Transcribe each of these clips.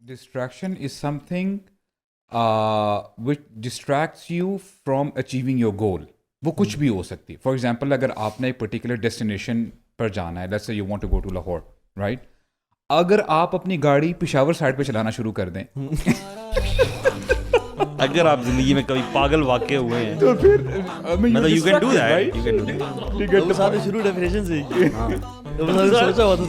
Distraction is something which distracts you from achieving your goal. وہ کچھ بھی ہو سکتی ہے. فار ایگزامپل اگر آپ نے ایک پرٹیکولر ڈیسٹینیشن پر جانا ہے, let's say you want to go to Lahore, right, اگر آپ اپنی گاڑی پشاور سائڈ پہ چلانا شروع کر دیں, اگر آپ زندگی میں کبھی پاگل واقع ہوئے ہیں تو پھر مطلب you can do that, you can do that. سارے شروع ڈیفینیشن سے سوچا ہوا تھا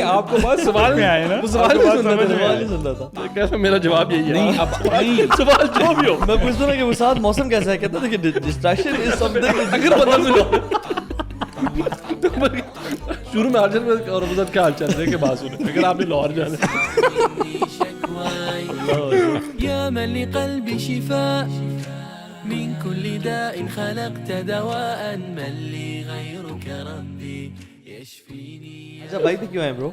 آپ کو بس سوال میں آئے نا, سوال نہیں سن رہا تھا. کیسا میرا جواب یہی ہے. نہیں اب سوال جو بھی ہو میں پوچھتا ہوں کہ وہ ساتھ موسم کیسا ہے, کہتا تھا کہ ڈسٹریکشن از سم تھنگ. اگر بدل میں شروع میں آرجن میں اور ابو کیا حال چل رہے کہ بات سنیں اگر آپ نے لاہور جانا يا من لقلبي شفاء من كل داء خلقت دواء من لي غيرك ربي يشفيني. اچھا بائک پہ کیوں آئے برو؟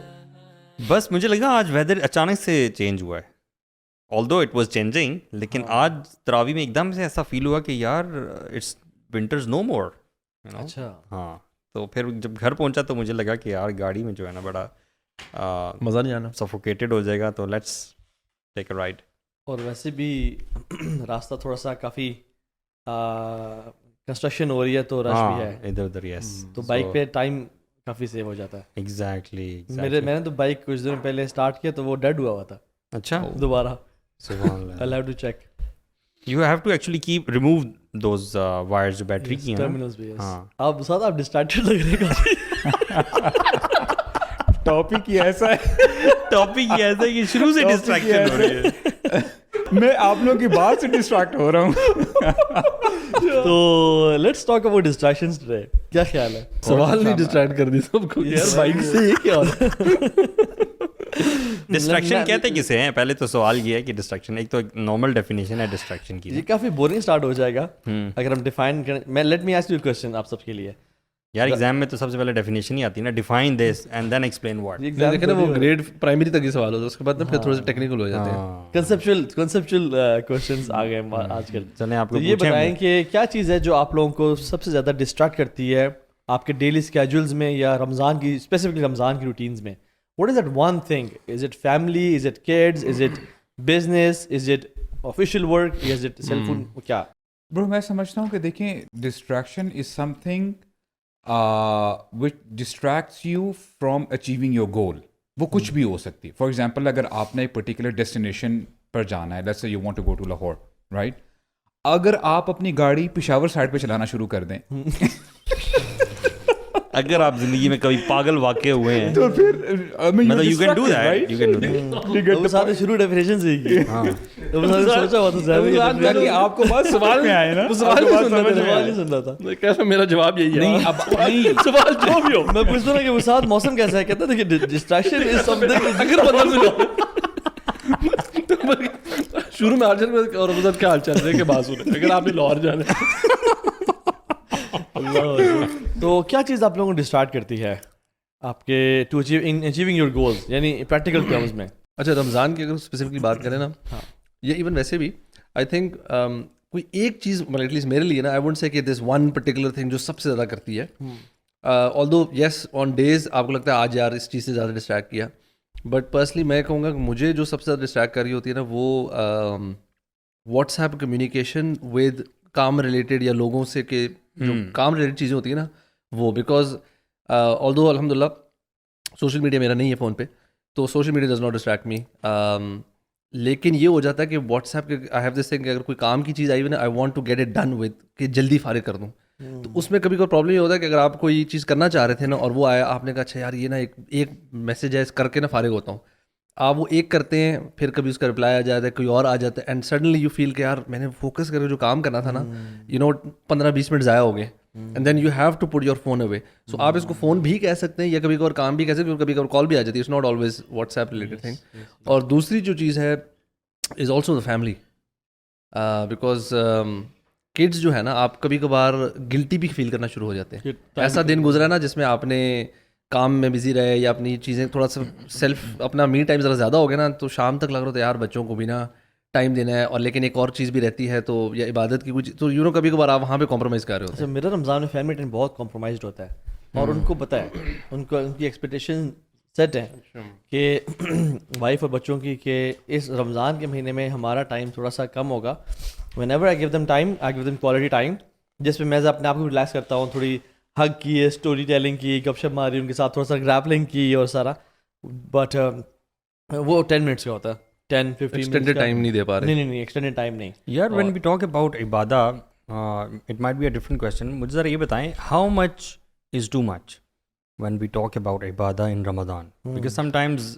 بس مجھے لگا آج ویدر اچانک سے چینج ہوا ہے, although it was changing, لیکن آج تراوی میں ایک دم سے ایسا فیل ہوا کہ یار اٹس ونٹرز نو مور. اچھا ہاں, تو پھر جب گھر پہنچا تو مجھے لگا کہ یار گاڑی میں جو ہے نا بڑا مزہ نہیں آنا, سفوکیٹڈ ہو جائے گا, تو لیٹس ٹیک اے رائڈ. اور ویسے بھی راستہ تھوڑا سا کافی کنسٹرکشن ہو رہی ہے تو رش بھی ہے ادھر ادھر. یس, تو بائک پہ ٹائم کافی سیو ہو جاتا ہے. ایگزیکٹلی. میں نے تو بائک کچھ دن پہلے اسٹارٹ کیا تو وہ ڈیڈ ہوا تھا. اچھا, دوبارہ سبحان اللہ. I'll have to check. You have to actually keep remove those wires جو بیٹری کی ہیں. Terminals بھی. آپ ساتھ آپ ڈسٹریکٹڈ لگ رہے کافی. ٹاپک ہی ایسا ہے, ٹاپک یہ ایسا ہے کہ شروع سے ڈسٹریکشن ہو رہی ہے. میں آپ لوگوں کی بات سے ڈسٹریکٹ ہو رہا ہوں. تو let's talk about distractions today. کیا خیال ہے؟ سوال نہیں ڈسٹریکٹ کر دی سب کو یار بائک سے. یہ کیا ہو رہا ہے؟ ڈسٹریکشن کہتے کسے ہیں؟ پہلے تو سوال یہ ہے کہ ڈسٹریکشن ایک تو نارمل ڈیفینیشن ہے ڈسٹریکشن کی. یہ کافی بورنگ اسٹارٹ ہو جائے گا اگر ہم ڈیفائن کریں. میں let me ask you question آپ سب کے لیے. یار ایگزام میں تو سب سے پہلے ڈیفینیشن ہی آتی ہے نا, define this and then explain what. دیکھیں نا وہ گریڈ پرائمری تک ہی سوال ہوتا ہے, اس کے بعد نا پھر تھوڑے سے ٹیکنیکل ہو جاتے ہیں. کنسیپچل کوسچنز آ گئے آج کل. چلیں آپ کو یہ بتائیں کہ کیا چیز ہے جو آپ لوگوں کو سب سے زیادہ ڈسٹریکٹ کرتی ہے آپ کے ڈیلی اسکیجولز میں یا رمضان کی اسپیسیفکلی رمضان کی روٹینز میں؟ What is that one thing? Is it family, is it kids, is it business, is it official work, is it cell phone? کیا برو میں سمجھتا ہوں کہ دیکھیں distraction is something which distracts you from achieving your goal. وہ کچھ بھی ہو سکتی ہے. فار ایگزامپل اگر آپ نے ایک پرٹیکولر ڈیسٹینیشن پر جانا ہے, let's say you want to go to Lahore, right, اگر آپ اپنی گاڑی پشاور سائڈ پہ چلانا شروع کر دیں, اگر آپ زندگی میں کبھی پاگل واقع ہوئے ہیں تو پھر مطلب you can do that, you can do that. وہ سارے شروع ڈیفینیشن سے ہی سوچا ہوا تھا. آپ کو بس سوال میں آئے نا, سوال نہیں سن رہا تھا. کیسا میرا جواب یہی ہے. نہیں اب سوال جو بھی ہو. میں پوچھتا ہوں کہ وہ ساتھ موسم کیسا ہے, کہتا تھا کہ ڈسٹریکشن از سم تھنگ. اگر بدل میں شروع میں آرجن میں اور ابو کیا حال چل رہے کہ بات سنیں اگر آپ نے لاہور جانا. تو کیا چیز آپ لوگوں کو ڈسٹارٹ کرتی ہے آپ کے ٹو اچیونگ یور گولز, یعنی پریکٹیکل ٹرمز میں؟ اچھا رمضان کی اگر اسپیسیفکلی بات کریں نا, یا ایون ویسے بھی آئی تھنک کوئی ایک چیز ایٹ لیسٹ میرے لیے نا, آئی وونٹ سے کہ دس ون پرٹیکولر تھنگ جو سب سے زیادہ کرتی ہے. آلدو یس آن ڈیز آپ کو لگتا ہے آج یار اس چیز سے زیادہ ڈسٹریکٹ کیا, بٹ پرسنلی میں کہوں گا کہ مجھے جو سب سے زیادہ ڈسٹریکٹ کر رہی ہوتی ہے نا وہ واٹس ایپ کمیونیکیشن ود کام ریلیٹڈ یا لوگوں سے کہ جو کام ریلیٹڈ چیزیں ہوتی ہیں نا وہ. بیکاز آلدو الحمد للہ سوشل میڈیا میرا نہیں ہے فون پہ, تو social media does not distract me, لیکن یہ ہو جاتا ہے کہ واٹس ایپ کے آئی ہیو دس تھنگ کہ اگر کوئی کام کی چیز آئی ہوئی نا I want to get it done with کہ جلدی فارغ کر دوں. تو اس میں کبھی کوئی پرابلم یہ ہوتا ہے کہ اگر آپ کوئی چیز کرنا چاہ رہے تھے نا اور وہ آیا, آپ نے کہا اچھا یار یہ نا ایک میسج ہے اس کر کے نا فارغ ہوتا ہوں, آپ وہ ایک کرتے ہیں پھر کبھی اس کا رپلائی آ جاتا ہے, کوئی اور آ جاتا ہے, اینڈ سڈنلی یو فیل کہ یار میں نے فوکس کر کے جو کام کرنا تھا نا, یو نو 15-20 منٹ ضائع ہو گئے, and then you have to put your phone away. So آپ اس کو فون بھی کہہ سکتے ہیں یا کبھی کبھار کام بھی کہہ سکتے ہیں, کبھی کبھار کال بھی آ جاتی ہے. It's not always WhatsApp related thing. اور دوسری جو چیز ہے is also the family, because kids جو ہے نا آپ کبھی کبھار گلٹی بھی فیل کرنا شروع ہو جاتے ہیں. ایسا دن گزرا نا جس میں آپ نے کام میں بزی رہے یا اپنی چیزیں تھوڑا سا سیلف اپنا می ٹائم ذرا زیادہ ہو گیا نا, تو شام تک لگ رہا تھا یار بچوں کو بھی نا ٹائم دینا ہے, اور لیکن ایک اور چیز بھی رہتی ہے تو یا عبادت کی کچھ, تو یو نو کبھی کبھار آپ وہاں پہ کمپرومائز کر رہے ہوتے ہیں. میرا رمضان میں فیملی ٹائم بہت کمپرومائزڈ ہوتا ہے, اور ان کو پتہ ہے ان کی ایکسپیکٹیشن سیٹ ہے کہ وائف اور بچوں کی کہ اس رمضان کے مہینے میں ہمارا ٹائم تھوڑا سا کم ہوگا. When ever I give them time, I give them quality time, جس میں اپنے آپ کو ریلیکس کرتا ہوں, تھوڑی ہگ کی, اسٹوری ٹیلنگ کی, گپ شپ ماری ان کے ساتھ, تھوڑا سا گریپلنگ کی اور سارا. بٹ وہ 10 منٹس کا ہوتا ہے, 10-15 ایکسٹینڈیڈ ٹائم نہیں دے پا رہے. نہیں ایکسٹینڈیڈ ٹائم نہیں. یار وین وی ٹاک اباؤٹ عبادہ, it might be a different question. مجھے ذرا یہ بتائیں, how much is too much when we talk about عبادہ in Ramzan? Because sometimes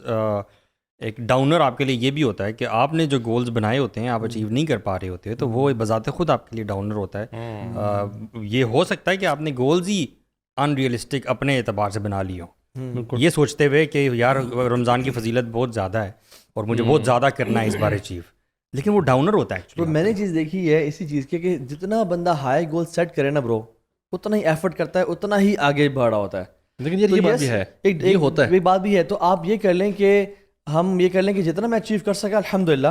ایک ڈاؤنر آپ کے لیے یہ بھی ہوتا ہے کہ آپ نے جو گولز بنائے ہوتے ہیں آپ اچیو نہیں کر پا رہے ہوتے, تو وہ بذات خود آپ کے لیے ڈاؤنر ہوتا ہے. یہ ہو سکتا ہے کہ آپ نے گولز ہی ان ریئلسٹک اپنے اعتبار سے بنا لی ہوں, یہ سوچتے ہوئے کہ یار رمضان کی فضیلت بہت زیادہ ہے اور مجھے بہت زیادہ کرنا ہے اس بار اچیو, لیکن وہ ڈاؤنر ہوتا ہے. تو میں نے چیز دیکھی ہے اسی چیز کے کہ جتنا بندہ ہائی گول سیٹ کرے نا برو, اتنا ہی ایفرٹ کرتا ہے, اتنا ہی آگے بڑھ رہا ہوتا ہے. لیکن یہ بات بھی ہے, یہ ہوتا ہے, یہ بات بھی ہے. تو آپ یہ کر لیں کہ ہم یہ کر لیں کہ جتنا میں اچیو کر سکا الحمدللہ,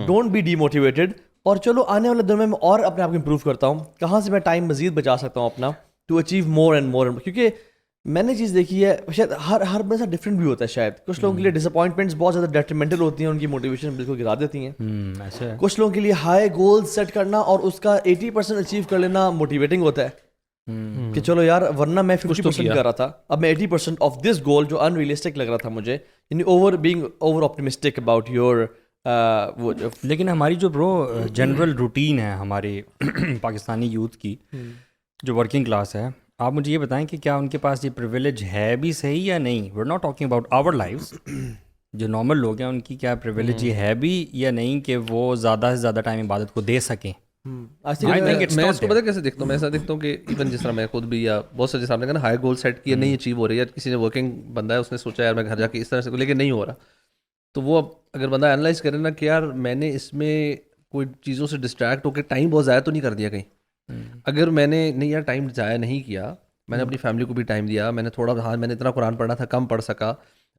ڈونٹ بی ڈی موٹیویٹڈ, اور چلو آنے والے دنوں میں اور اپنے آپ کو امپروو کرتا ہوں, کہاں سے میں ٹائم مزید بچا سکتا ہوں اپنا to achieve more and more. کیونکہ میں نے چیز دیکھی ہے, شاید ہر بندہ ڈفرینٹ بھی ہوتا ہے. شاید کچھ لوگوں کے لیے ڈس اپوائنٹمنٹس بہت زیادہ ڈیٹریمنٹل ہوتی ہیں, ان کی موٹیویشن بالکل گرا دیتی ہیں. ایسے کچھ لوگوں کے لیے ہائی گول سیٹ کرنا اور اس کا 80% اچیو کر لینا موٹیویٹنگ ہوتا ہے کہ چلو یار, ورنہ میں 50% کر رہا تھا, اب میں 80% آف دس گول جو ان ریئلسٹک لگ رہا تھا مجھے, یعنی اوور آپٹیمسٹک اباؤٹ یور. لیکن ہماری جو برو جنرل روٹین ہے ہمارے پاکستانی یوتھ کی, جو ورکنگ کلاس ہے, آپ مجھے یہ بتائیں کہ کیا ان کے پاس یہ پریویلیج ہے بھی صحیح یا نہیں؟ We are not talking about our lives, جو نارمل لوگ ہیں ان کی کیا پریویلیج یہ ہے بھی یا نہیں کہ وہ زیادہ سے زیادہ ٹائم عبادت کو دے سکیں؟ میں اس کو پتہ کیسے دیکھتا ہوں, میں ایسا دیکھتا ہوں کہ ایون جس طرح میں خود بھی یا بہت سے جیسے آپ نے کہا نا ہائی گول سیٹ کیا, نہیں اچیو ہو رہی ہے, کسی نے ورکنگ بندہ ہے اس نے سوچا یار میں گھر جا کے اس طرح سے, لیکن نہیں ہو رہا, تو وہ اگر بندہ انالائز کرے نا کہ یار میں نے اس میں کوئی چیزوں سے ڈسٹریکٹ ہو کے ٹائم بہت ضائع تو نہیں کر دیا کہیں. اگر میں نے نہیں یار ٹائم ضائع نہیں کیا, میں نے اپنی فیملی کو بھی ٹائم دیا, میں نے تھوڑا, ہاں میں نے اتنا قرآن پڑھنا تھا کم پڑھ سکا,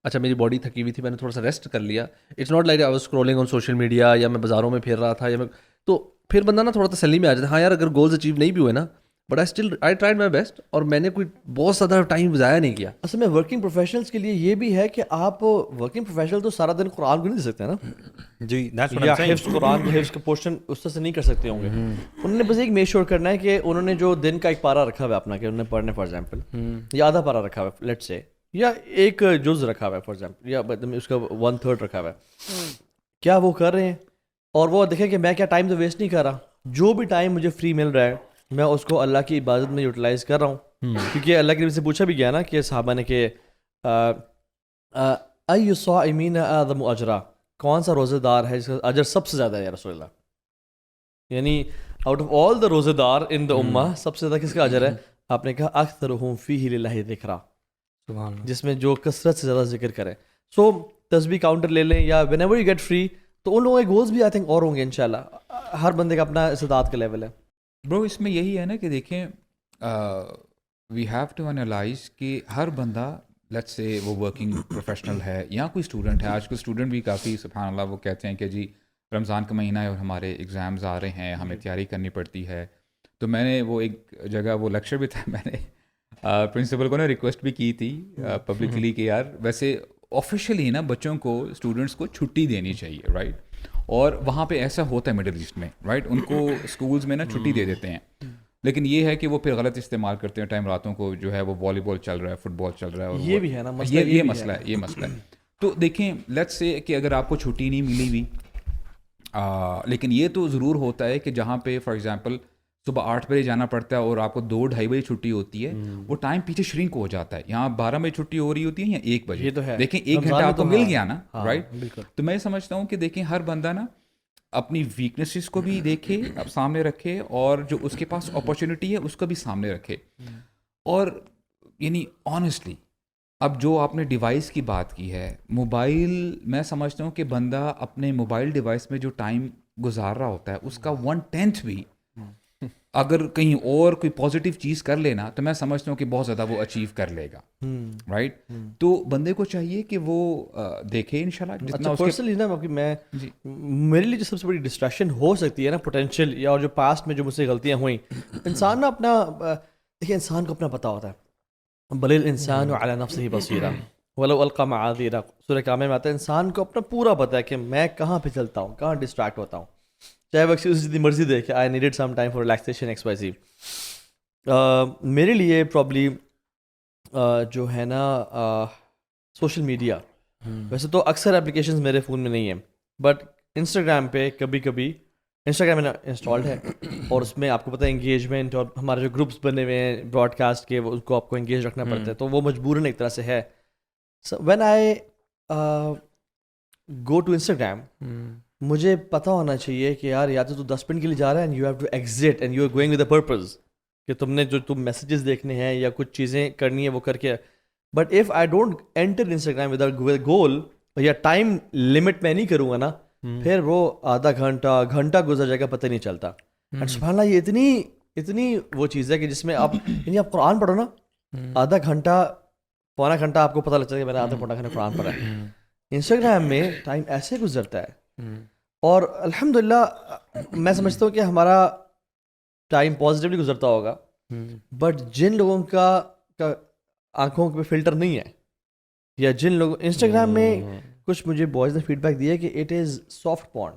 اچھا میری باڈی تھکی ہوئی تھی میں نے تھوڑا سا ریسٹ کر لیا. It's not like I was scrolling on social media یا میں بازاروں میں پھر رہا تھا, یا میں, تو پھر بندہ نا تھوڑا تسلی میں آ جاتا ہے, ہاں یار اگر گولز اچیو نہیں بھی ہوئے نا, but I tried my best, اور میں نے کوئی بہت زیادہ ٹائم ضائع نہیں کیا. اصل میں ورکنگ پروفیشنلس کے لیے یہ بھی ہے کہ آپ ورکنگ پروفیشنل تو سارا دن قرآن کو نہیں دے سکتے نا جی, یا حفظ قرآن کا حفظ کا پورشن اس طرح سے نہیں کر سکتے ہوں گے. انہوں نے بس ایک میک شیور کرنا ہے کہ انہوں نے جو دن کا ایک پارا رکھا ہوا ہے اپنا کہ انہوں نے پڑھنے فار ایگزامپل, یا آدھا پارا رکھا ہوا ہے لیٹ سے, یا ایک جز رکھا ہوا ہے فار ایگزامپل, یا اس کا 1/3 رکھا ہوا ہے, کیا وہ کر رہے ہیں, اور وہ دیکھیں کہ میں کیا ٹائم تو ویسٹ نہیں کر رہا, جو بھی ٹائم مجھے فری مل رہا ہے میں اس کو اللہ کی عبادت میں یوٹیلائز کر رہا ہوں. کیونکہ اللہ کے نبی سے پوچھا بھی گیا نا کہ صحابہ نے کہ ای الصائمین اعظم اجرا, کون سا روزے دار ہے جس کا اجر سب سے زیادہ ہے یا رسول اللہ, یعنی آؤٹ آف آل دا روزے دار ان دا امہ سب سے زیادہ کس کا اجر ہے؟ آپ نے کہا اکثرہم فیہ للہ ذکرا, جس میں جو کثرت سے زیادہ ذکر کرے. سو تسبیح کاؤنٹر لے لیں یا whenever you get free, تو ان لوگوں کے گولز بھی آئی تھنک اور ہوں گے انشاءاللہ. ہر بندے کا اپنا استطاعت کا لیول ہے. برو اس میں یہی ہے نا کہ دیکھیں وی ہیو ٹو انالائز کہ ہر بندہ لیٹس سے وہ ورکنگ پروفیشنل ہے یا کوئی اسٹوڈنٹ ہے. آج کل اسٹوڈنٹ بھی کافی سبحان اللہ وہ کہتے ہیں کہ جی رمضان کا مہینہ ہے اور ہمارے ایگزامز آ رہے ہیں, ہمیں تیاری کرنی پڑتی ہے. تو میں نے وہ ایک جگہ وہ لیکچر بھی تھا, میں نے پرنسپل کو نا ریکویسٹ بھی کی تھی پبلکلی کہ یار ویسے آفیشیلی نا بچوں کو اسٹوڈنٹس کو چھٹی دینی چاہیے, رائٹ, اور وہاں پہ ایسا ہوتا ہے مڈل ایسٹ میں, رائٹ, ان کو اسکولز میں نا چھٹی دے دیتے ہیں, لیکن یہ ہے کہ وہ پھر غلط استعمال کرتے ہیں ٹائم, راتوں کو جو ہے وہ والی بال چل رہا ہے, فٹ بال چل رہا ہے, اور یہ بھی ہے نا یہ مسئلہ ہے. تو دیکھیں لیٹس سے کہ اگر آپ کو چھٹی نہیں ملی ہوئی, لیکن یہ تو ضرور ہوتا ہے کہ جہاں پہ فار ایگزامپل صبح 8 بجے جانا پڑتا ہے اور آپ کو 2-2:30 بجے چھٹی ہوتی ہے, وہ ٹائم پیچھے شرنک ہو جاتا ہے. یہاں 12 بجے چھٹی ہو رہی ہوتی ہے یا 1 بجے, دیکھیں 1 گھنٹہ آپ کو مل گیا نا, رائٹ. تو میں سمجھتا ہوں کہ دیکھیں ہر بندہ نا اپنی ویکنیسز کو بھی دیکھے, اب سامنے رکھے, اور جو اس کے پاس اپرچونیٹی ہے اس کو بھی سامنے رکھے. اور یعنی آنیسٹلی اب جو آپ نے ڈیوائس کی بات کی ہے, موبائل, میں سمجھتا ہوں کہ بندہ اپنے موبائل ڈیوائس میں جو ٹائم گزار رہا ہوتا ہے اس کا 1/10 بھی اگر کہیں اور کوئی پازیٹیو چیز کر لینا تو میں سمجھتا ہوں کہ بہت زیادہ وہ اچیو کر لے گا, رائٹ. تو بندے کو چاہیے کہ وہ دیکھے انشاءاللہ جتنا. پرسنلی نا میں میرے لیے جو سب سے بڑی ڈسٹریکشن ہو سکتی ہے نا پوٹینشیل, یا اور جو پاسٹ میں جو مجھ سے غلطیاں ہوئیں, انسان نا اپنا دیکھیے انسان کو اپنا پتہ ہوتا ہے, بل الانسان علی نفسہ بصیرہ, وَلَوْ أَلْقَى مَعَاذِيرَ سورہ کامل میں آتا ہے انسان کو اپنا پورا پتہ ہے کہ میں کہاں پہ چلتا ہوں, کہاں ڈسٹریکٹ ہوتا ہوں, چاہے وہ اسی جتنی مرضی دے کہ I needed some time for relaxation X Y Z. میرے لیے پرابلی جو ہے نا سوشل میڈیا, ویسے تو اکثر اپلیکیشنز میرے فون میں نہیں ہیں, بٹ انسٹاگرام پہ کبھی کبھی انسٹاگرام میں انسٹالڈ ہے, اور اس میں آپ کو پتہ ہے انگیجمنٹ اور ہمارے جو گروپس بنے ہوئے ہیں براڈ کاسٹ کے, اس کو آپ کو انگیج رکھنا پڑتا ہے, تو وہ مجبوراً ایک طرح سے ہے. When I go to Instagram, مجھے پتہ ہونا چاہیے کہ یار یا تو 10 منٹ کے لیے جا رہا ہے and you have to exit and you are going with a purpose, کہ تم نے جو تم میسیجز دیکھنے ہیں یا کچھ چیزیں کرنی ہے وہ کر کے. But if I don't enter Instagram with goal, یا ٹائم لمٹ میں نہیں کروں گا نا, پھر وہ آدھا گھنٹہ گزر جائے گا پتہ نہیں چلتا. اینڈ سبحان اللہ یہ اتنی وہ چیز ہے کہ جس میں آپ یعنی آپ قرآن پڑھو نا, آدھا گھنٹہ پونا گھنٹہ آپ کو پتہ لگتا ہے کہ میں نے آدھا پونا گھنٹہ قرآن پڑھا ہے. انسٹاگرام میں ٹائم ایسے گزرتا ہے, اور الحمدللہ میں سمجھتا ہوں کہ ہمارا ٹائم پازیٹیولی گزرتا ہوگا, بٹ جن لوگوں کا آنکھوں پہ فلٹر نہیں ہے, یا جن لوگوں انسٹاگرام میں کچھ مجھے بوائز نے فیڈ بیک دیا کہ اٹ از سافٹ پورن,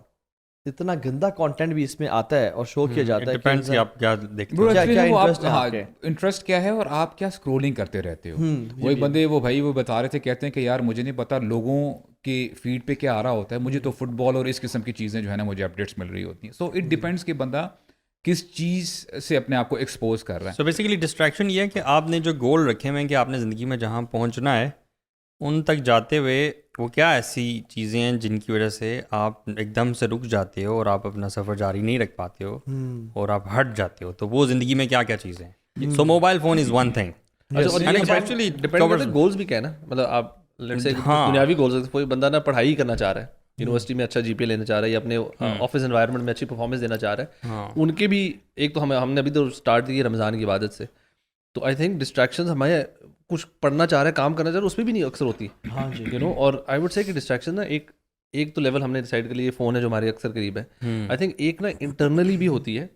اتنا گندا کانٹینٹ بھی اس میں آتا ہے اور شو کیا جاتا ہے. ڈیپینڈس کہ آپ کیا دیکھتے Bro, ہیں. actually کیا وہ interest ہے آپ کے؟ انٹرسٹ کیا ہے اور آپ کیا اسکرولنگ کرتے رہتے ہو. وہی بندے وہ بھائی وہ بتا رہے تھے, کہتے ہیں کہ یار مجھے نہیں پتا لوگوں کی فیڈ پہ کیا آ رہا ہوتا ہے, مجھے تو فٹ بال اور اس قسم کی چیزیں جو ہے نا مجھے اپڈیٹس مل رہی ہوتی ہیں. سو اٹ ڈپینڈس کہ بندہ کس چیز سے اپنے آپ کو ایکسپوز کر رہا ہے. سو بیسیکلی ڈسٹریکشن یہ ہے کہ آپ نے جو گول رکھے ہوئے ہیں کہ آپ نے زندگی میں جہاں پہنچنا ہے, ان تک جاتے ہوئے وہ کیا ایسی چیزیں ہیں جن کی وجہ سے آپ ایک دم سے رک جاتے ہو اور آپ اپنا سفر جاری نہیں رکھ پاتے ہو اور آپ ہٹ جاتے ہو, تو وہ زندگی میں کیا کیا چیزیں ہیں. So mobile phone is one thing. Goals بھی کیا ہے نا, مطلب آپ دنیاوی گولز, کوئی بندہ نا پڑھائی کرنا چاہ رہا ہے, یونیورسٹی میں اچھا جی پی لینا چاہ رہا ہے, یا اپنے آفس انوائرمنٹ میں اچھی پرفارمنس دینا چاہ رہا ہے, ان کے بھی ایک تو ہم نے ابھی تو اسٹارٹ کی رمضان کی عبادت سے, تو آئی تھنک ڈسٹریکشنز ہمیں کچھ پڑھنا چاہ رہے ہیں, کام کرنا چاہ رہے ہیں, اس میں بھی نہیں اکثر ہوتی. ہاں جی, یو نو, اور آئی وڈ سے کہ ڈسٹریکشن نا ایک تو لیول ہم نے ڈیسائڈ کر لیا, یہ فون ہے جو ہمارے اکثر قریب ہے. آئی تھنک ایک نا انٹرنلی بھی ہوتی ہے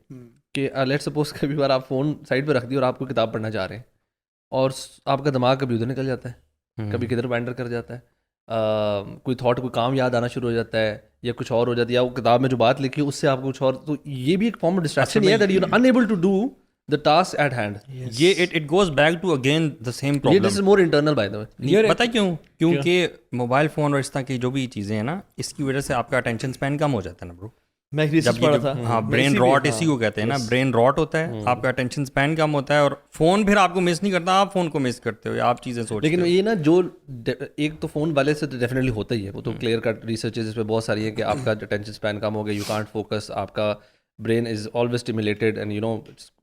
کہ لیٹ سپوز کبھی بار آپ فون سائڈ پہ رکھ دی اور آپ کو کتاب پڑھنا چاہ رہے ہیں, اور آپ کا دماغ کبھی ادھر نکل جاتا ہے, کبھی کدھر وینڈر کر جاتا ہے, کوئی تھاٹ کوئی کام یاد آنا شروع ہو جاتا ہے, یا کچھ اور ہو جاتا ہے, یا وہ کتاب میں جو بات لکھی ہے اس سے آپ کو کچھ اور, تو یہ بھی ایک فارم آف ڈسٹریکشن ہے that you are unable to do the task at hand. یہ it goes back to again the same problem. This is more internal by the way. پتہ کیوں, کیونکہ موبائل فون اور اس طرح کی جو بھی چیزیں ہیں نا, اس کی وجہ سے آپ کا اٹینشن اسپین کم ہو جاتا ہے نا برو. میں ایک ریسرچ پڑھا تھا, ہاں برین راٹ اسی کو کہتے ہیں نا, برین راٹ ہوتا ہے, آپ کا اٹینشن اسپین کم ہوتا ہے, اور فون پھر آپ کو مس نہیں کرتا, آپ فون کو مس کرتے ہو یا آپ چیزیں سوچتے ہو. لیکن یہ نا جو ایک تو فون والے سے ڈیفینیٹلی ہوتا ہی ہے, وہ تو کلیئر کٹ ریسرچ اس پہ بہت ساری ہے کہ آپ کا اٹینشن اسپین کم ہو گیا, یو کانٹ فوکس, آپ کا brain is always stimulated and you know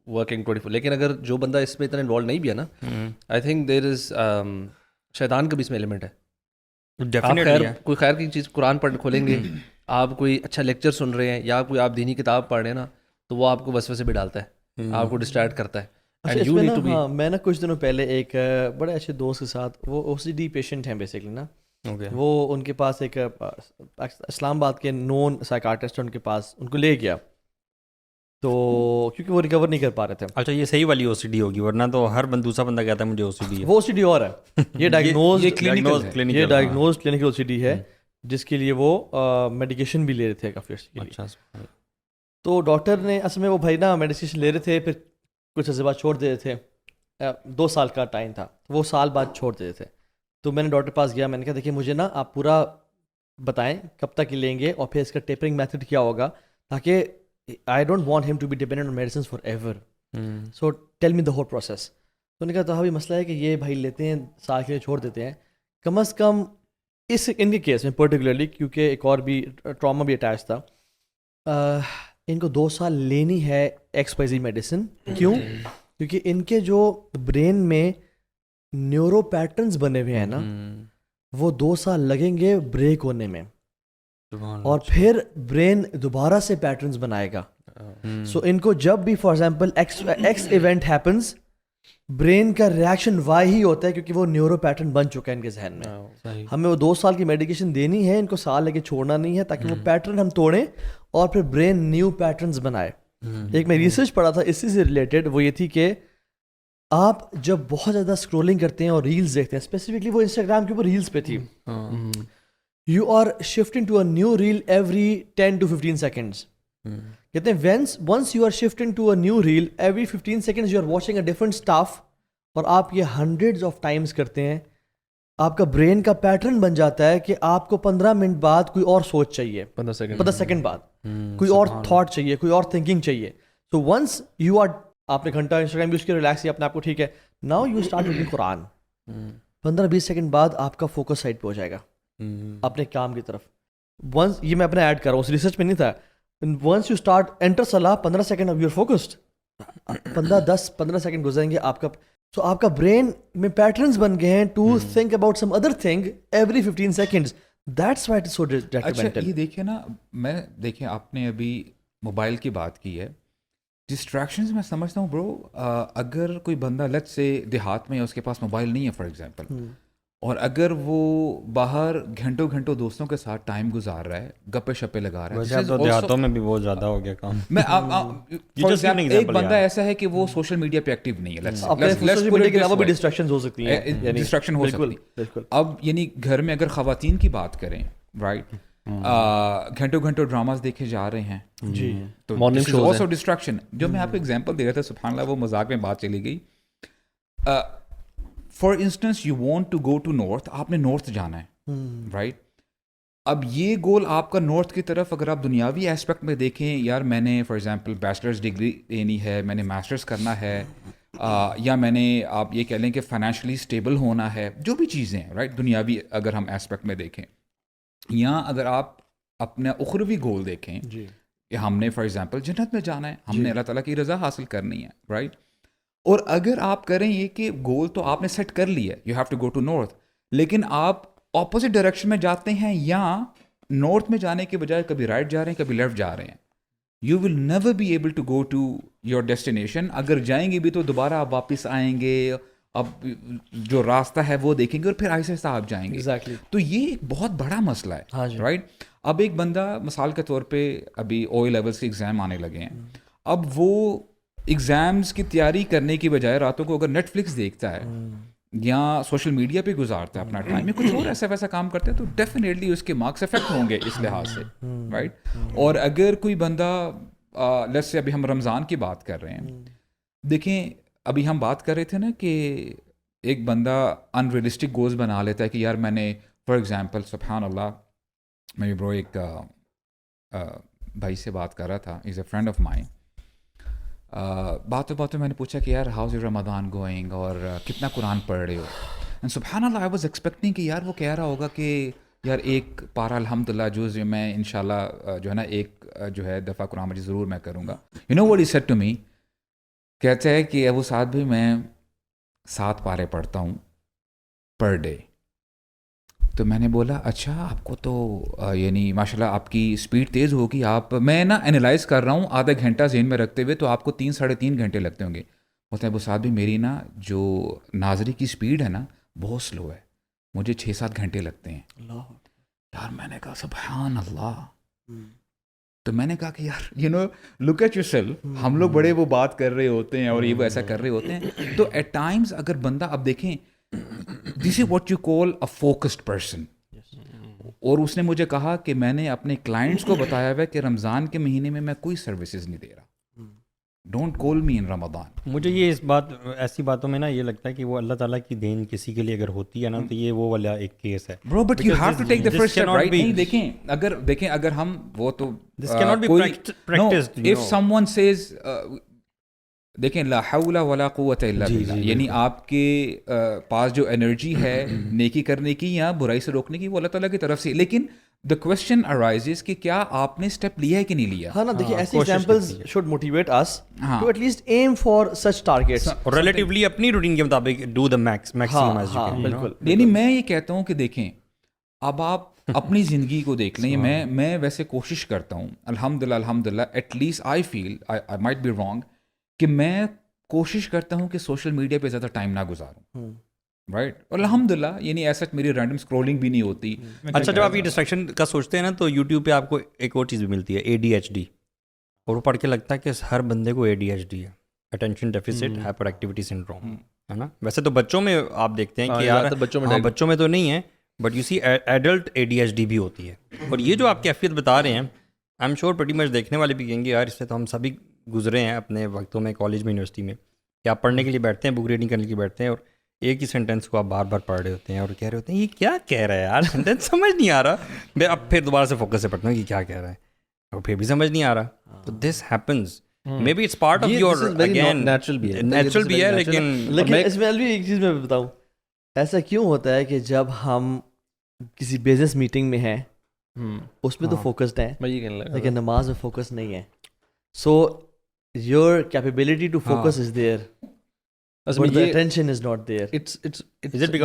working 24. لیکن اگر جو بندہ اس میں اتنا انوالو نہیں بھی ہے نا, آئی تھنک دیر از شیطان کا بھی اس میں ایلیمنٹ ہے. آپ کوئی خیر کی چیز قرآن پڑھ کھولیں گے, آپ کوئی اچھا لیکچر سن رہے ہیں, یا کوئی آپ دینی کتاب پڑھ رہے ہیں نا, تو وہ آپ کو وسوسے بھی ڈالتا ہے, آپ کو ڈسٹریکٹ کرتا ہے. ہاں, میں نا کچھ دنوں پہلے ایک بڑے اچھے دوست کے ساتھ, وہ او سی ڈی پیشنٹ ہیں بیسکلی نا, وہ ان کے پاس ایک اسلام آباد کے نون سائیکارٹسٹ ان کے پاس, ان کو لے گیا, تو کیونکہ وہ ریکور نہیں کر پا رہے تھے. اچھا یہ صحیح والی او سی ڈی ہوگی, ورنہ تو ہر دوسرا بندہ کہتا ہے مجھے او سی ڈی ہے. وہ او سی ڈی اور ہے, یہ ڈائگنوز کلینکل او سی ڈی ہے, جس کے لیے وہ میڈیکیشن بھی لے رہے تھے کافی عرصے کے لیے. اچھا, تو ڈاکٹر نے اصل میں وہ بھائی نا میڈیکیشن لے رہے تھے, پھر کچھ عرصے بعد چھوڑ دے رہے تھے, 2 سال کا ٹائم تھا, وہ سال بعد چھوڑ دے رہے تھے. تو میں نے ڈاکٹر پاس گیا, میں نے کہا دیکھیے مجھے نا آپ پورا بتائیں کب تک لیں گے, اور پھر اس کا ٹیپرنگ میتھڈ کیا ہوگا, تاکہ I don't want him to be dependent on medicines forever. So tell me the whole process. تو نے کہا تو ابھی مسئلہ ہے کہ یہ بھائی لیتے ہیں, سال کے لیے چھوڑ دیتے ہیں, کم از کم ان کے کیس میں پرٹیکولرلی, کیونکہ ایک اور بھی ٹراما بھی اٹیچ تھا, ان کو 2 سال لینی ہے XYZ میڈیسن. کیوں؟ کیونکہ ان کے جو برین میں نیورو پیٹرنز بنے ہوئے ہیں نا, وہ 2 سال لگیں گے بریک ہونے میں, اور پھر برین دوبارہ سے پیٹرنز بنائے گا. سو ان کو جب بھی for example x event happens, brain کا ریئیکشن وائی ہی ہوتا ہے, کیونکہ وہ نیورو پیٹرن بن چکا ہے ان کے ذہن میں. ہمیں وہ 2 سال کی میڈیکیشن دینی ہے, ان کو سال لگے چھوڑنا نہیں ہے, تاکہ وہ پیٹرن ہم توڑیں اور پھر برین نیو پیٹرنز بنائے. ایک میں ریسرچ پڑھا تھا اسی سے ریلیٹڈ, وہ یہ تھی کہ آپ جب بہت زیادہ اسکرولنگ کرتے ہیں اور ریلز دیکھتے ہیں, اسپیسیفکلی وہ انسٹاگرام کے اوپر ریلز پہ تھی, you are shifting to a new reel every 10 to 15 seconds. کہتے ہیں once you are shifting to a new reel every 15 seconds you are watching a different stuff, اور آپ یہ hundreds of times کرتے ہیں, آپ کا برین کا پیٹرن بن جاتا ہے کہ آپ کو 15 منٹ بعد کوئی اور سوچ چاہیے, 15 سیکنڈ بعد کوئی اور تھاٹ چاہیے, کوئی اور تھنکنگ چاہیے. سو ونس یو آر, آپ نے گھنٹہ انسٹاگرام یوز کیا, ریلیکس کیا اپنے آپ کو, ٹھیک ہے, now you start reading Quran. 15-20 second بعد آپ کا فوکس سائڈ پہ ہو جائے گا اپنے کام کی طرف. ونس, یہ میں اپنا ایڈ کر رہا ہوں, ریسرچ میں نہیں تھا, ونس یو اسٹارٹ انٹر صلاح 15 سیکنڈ اب یو آر فوکسڈ, 15 سیکنڈ گزریں گے آپ کا, سو آپ کا برین میں پیٹرنز بن گئے ہیں to think about some other thing every 15 seconds. That's why it is so detrimental. اچھا یہ دیکھیں نا, میں دیکھیں آپ نے ابھی موبائل کی بات کی ہے, ڈسٹریکشنز میں سمجھتا ہوں برو, اگر کوئی بندہ لیٹس سے دیہات میں ہے, اس کے پاس موبائل نہیں ہے فار ایگزامپل, اور اگر وہ باہر گھنٹوں گھنٹوں دوستوں کے ساتھ ٹائم گزار رہا ہے, گپے شپے لگا رہا ہے, تو دیہاتوں میں بھی بہت زیادہ ہو گیا کام. میں ایک بندہ ایسا ہے کہ وہ سوشل میڈیا پہ ایکٹیو نہیں ہے, ڈسٹریکشن ہو سکتی ہیں, ڈسٹریکشن ہو سکتی ہے. اب یعنی گھر میں اگر خواتین کی بات کریں, رائٹ, گھنٹوں گھنٹوں ڈراماز دیکھے جا رہے ہیں جی, تو آلسو ڈسٹریکشن. جو میں آپ کو ایگزامپل دے رہا تھا, سبحان اللہ وہ مذاق میں بات چلی گئی. For instance you want to go to north, آپ نے نارتھ جانا ہے, رائٹ. اب یہ گول آپ کا نارتھ کی طرف, اگر آپ دنیاوی ایسپیکٹ میں دیکھیں, یار میں نے فار ایگزامپل بیچلرز ڈگری لینی ہے, میں نے ماسٹرز کرنا ہے, یا میں نے آپ یہ کہہ لیں کہ فائنینشلی اسٹیبل ہونا ہے, جو بھی چیزیں ہیں, رائٹ, دنیاوی اگر ہم ایسپیکٹ میں دیکھیں, یا اگر آپ اپنا اخروی گول دیکھیں کہ ہم نے فار ایگزامپل جنت میں جانا ہے, ہم نے اللہ تعالیٰ کی رضا حاصل کرنی ہے, رائٹ. اور اگر آپ کریں یہ کہ گول تو آپ نے سیٹ کر لیا ہے, you have to go to north, لیکن آپ اپوزٹ ڈائریکشن میں جاتے ہیں, یا نارتھ میں جانے کے بجائے کبھی رائٹ جا رہے ہیں, کبھی لیفٹ جا رہے ہیں, you will never be able to go to your destination. اگر جائیں گے بھی تو دوبارہ آپ واپس آئیں گے, اب جو راستہ ہے وہ دیکھیں گے, اور پھر آہستہ آہستہ آپ جائیں گے. تو یہ ایک بہت بڑا مسئلہ ہے, رائٹ. اب ایک بندہ مثال کے طور پہ, ابھی او لیولس کے ایگزام آنے لگے ہیں, اب وہ ایگزامز کی تیاری کرنے کی بجائے راتوں کو اگر نیٹ فلکس دیکھتا ہے یا سوشل میڈیا پہ گزارتا ہے اپنا ٹائم, یا کچھ اور ایسا ویسا کام کرتا ہے, تو ڈیفینیٹلی اس کے مارکس افیکٹ ہوں گے اس لحاظ سے, رائٹ. اور اگر کوئی بندہ, لیٹس سے ابھی ہم رمضان کی بات کر رہے ہیں, دیکھیں ابھی ہم بات کر رہے تھے نا کہ ایک بندہ ان ریئلسٹک گولز بنا لیتا ہے کہ یار میں نے فار ایگزامپل, سبحان اللہ, میں برو ایک بھائی سے بات کر رہا تھا, از اے فرینڈ آف مائن. باتوں باتوں میں نے پوچھا کہ یار ہاؤز یور رمضان گوئنگ, اور کتنا قرآن پڑھ رہے ہو. اینڈ سبحان اللہ, آئی واز ایکسپیکٹنگ کہ یار وہ کہہ رہا ہوگا کہ یار ایک پارا الحمدللہ جز میں انشاءاللہ جو ہے نا ایک جو ہے دفعہ قرآن مجید ضرور میں کروں گا. You know what he said to me, کہتا ہے کہ ابو سعد بھی میں 7 پارے پڑھتا ہوں پر ڈے. تو میں نے بولا اچھا آپ کو تو یعنی ماشاءاللہ آپ کی اسپیڈ تیز ہوگی, آپ, میں نا انالائز کر رہا ہوں آدھا گھنٹہ ذہن میں رکھتے ہوئے, تو آپ کو 3-3.5 گھنٹے لگتے ہوں گے. بولتے ہیں ابو سعد بھی میری نا جو ناظری کی اسپیڈ ہے نا بہت سلو ہے, مجھے 6-7 گھنٹے لگتے ہیں. یار میں نے کہا سبحان اللہ. تو میں نے کہا کہ یار you know look at yourself, ہم لوگ بڑے وہ بات کر رہے ہوتے ہیں اور یہ وہ ایسا کر رہے ہوتے ہیں, تو ایٹ ٹائمز اگر بندہ, اب دیکھیں this is what you call a focused person. اور اس نے مجھے کہا کہ میں نے اپنے کلائنٹس کو بتایا ہوا ہے کہ رمضان کے مہینے میں کوئی سروسز نہیں دے رہا, ڈونٹ کال می ان رمضان. مجھے یہ اس بات, ایسی باتوں میں نا یہ لگتا ہے کہ وہ اللہ تعالیٰ کی دین کسی کے لیے اگر ہوتی ہے نا, تو یہ وہ والا ایک کیس ہے. Bro but you have to take the first step, right. نہیں دیکھیں اگر ہم وہ تو this can not be practised. If someone says, دیکھیں لا حول ولا قوت الا باللہ, یعنی آپ کے پاس جو انرجی ہے نیکی کرنے کی یا برائی سے روکنے کی, وہ اللہ تعالیٰ کی طرف سے. لیکن the question arises کہ کیا آپ نے اسٹیپ لیا ہے کہ نہیں لیا. ہاں نا, دیکھیے ایسی examples should motivate us to at least aim for such targets. relatively اپنی روٹین کے مطابق do the maximum as you can. بالکل. یعنی میں یہ کہتا ہوں کہ دیکھیں اب آپ اپنی زندگی کو دیکھ لیں. میں ویسے کوشش کرتا ہوں الحمدللہ at least I feel, I might be wrong, کہ میں کوشش کرتا ہوں کہ سوشل میڈیا پہ زیادہ ٹائم نہ گزاروں, رائٹ. اور الحمدللہ یعنی ایسا میری رینڈم اسکرولنگ بھی نہیں ہوتی. اچھا جب آپ یہ ڈسٹریکشن کا سوچتے ہیں نا, تو یوٹیوب پہ آپ کو ایک اور چیز بھی ملتی ہے, ADHD, اور وہ پڑھ کے لگتا ہے کہ ہر بندے کو ADHD ہے, attention deficit hyper activity syndrome. ہے نا. ویسے تو بچوں میں آپ دیکھتے ہیں کہ یہ یار بات ہے، بچوں میں ہاں بچوں میں تو نہیں ہے, but you see adult ADHD بھی ہوتی ہے. اور یہ جو آپ کیفیت بتا رہے ہیں, I am sure pretty much دیکھنے والے بھی کہیں گے یار اس سے تو ہم سبھی گزرے ہیں اپنے وقتوں میں, کالج میں, یونیورسٹی میں, کہ آپ پڑھنے کے لیے بیٹھتے ہیں, بک ریڈنگ کرنے کے لیے بیٹھتے ہیں, اور ایک ہی سینٹینس کو آپ بار بار پڑھ رہے ہوتے ہیں اور کہہ رہے ہوتے ہیں یہ کیا کہہ رہا ہے یار, سینٹینس سمجھ نہیں آ رہا. میں اب پھر دوبارہ سے فوکس سے پڑھتا ہوں کہ کیا کہہ رہا ہے, اور پھر بھی سمجھ نہیں آ رہا. تو this happens, maybe it's part of your, again natural بھی ہے, نیچرل بھی ہے, لیکن اس میں بھی ایک چیز میں بتاؤں, ایسا کیوں ہوتا ہے کہ جب ہم کسی بزنس میٹنگ میں ہیں اس میں تو فوکسڈ ہیں, میں یہ کہنے لگا لیکن نماز میں فوکس نہیں ہے. So your capability to focus is there, but the attention is not there.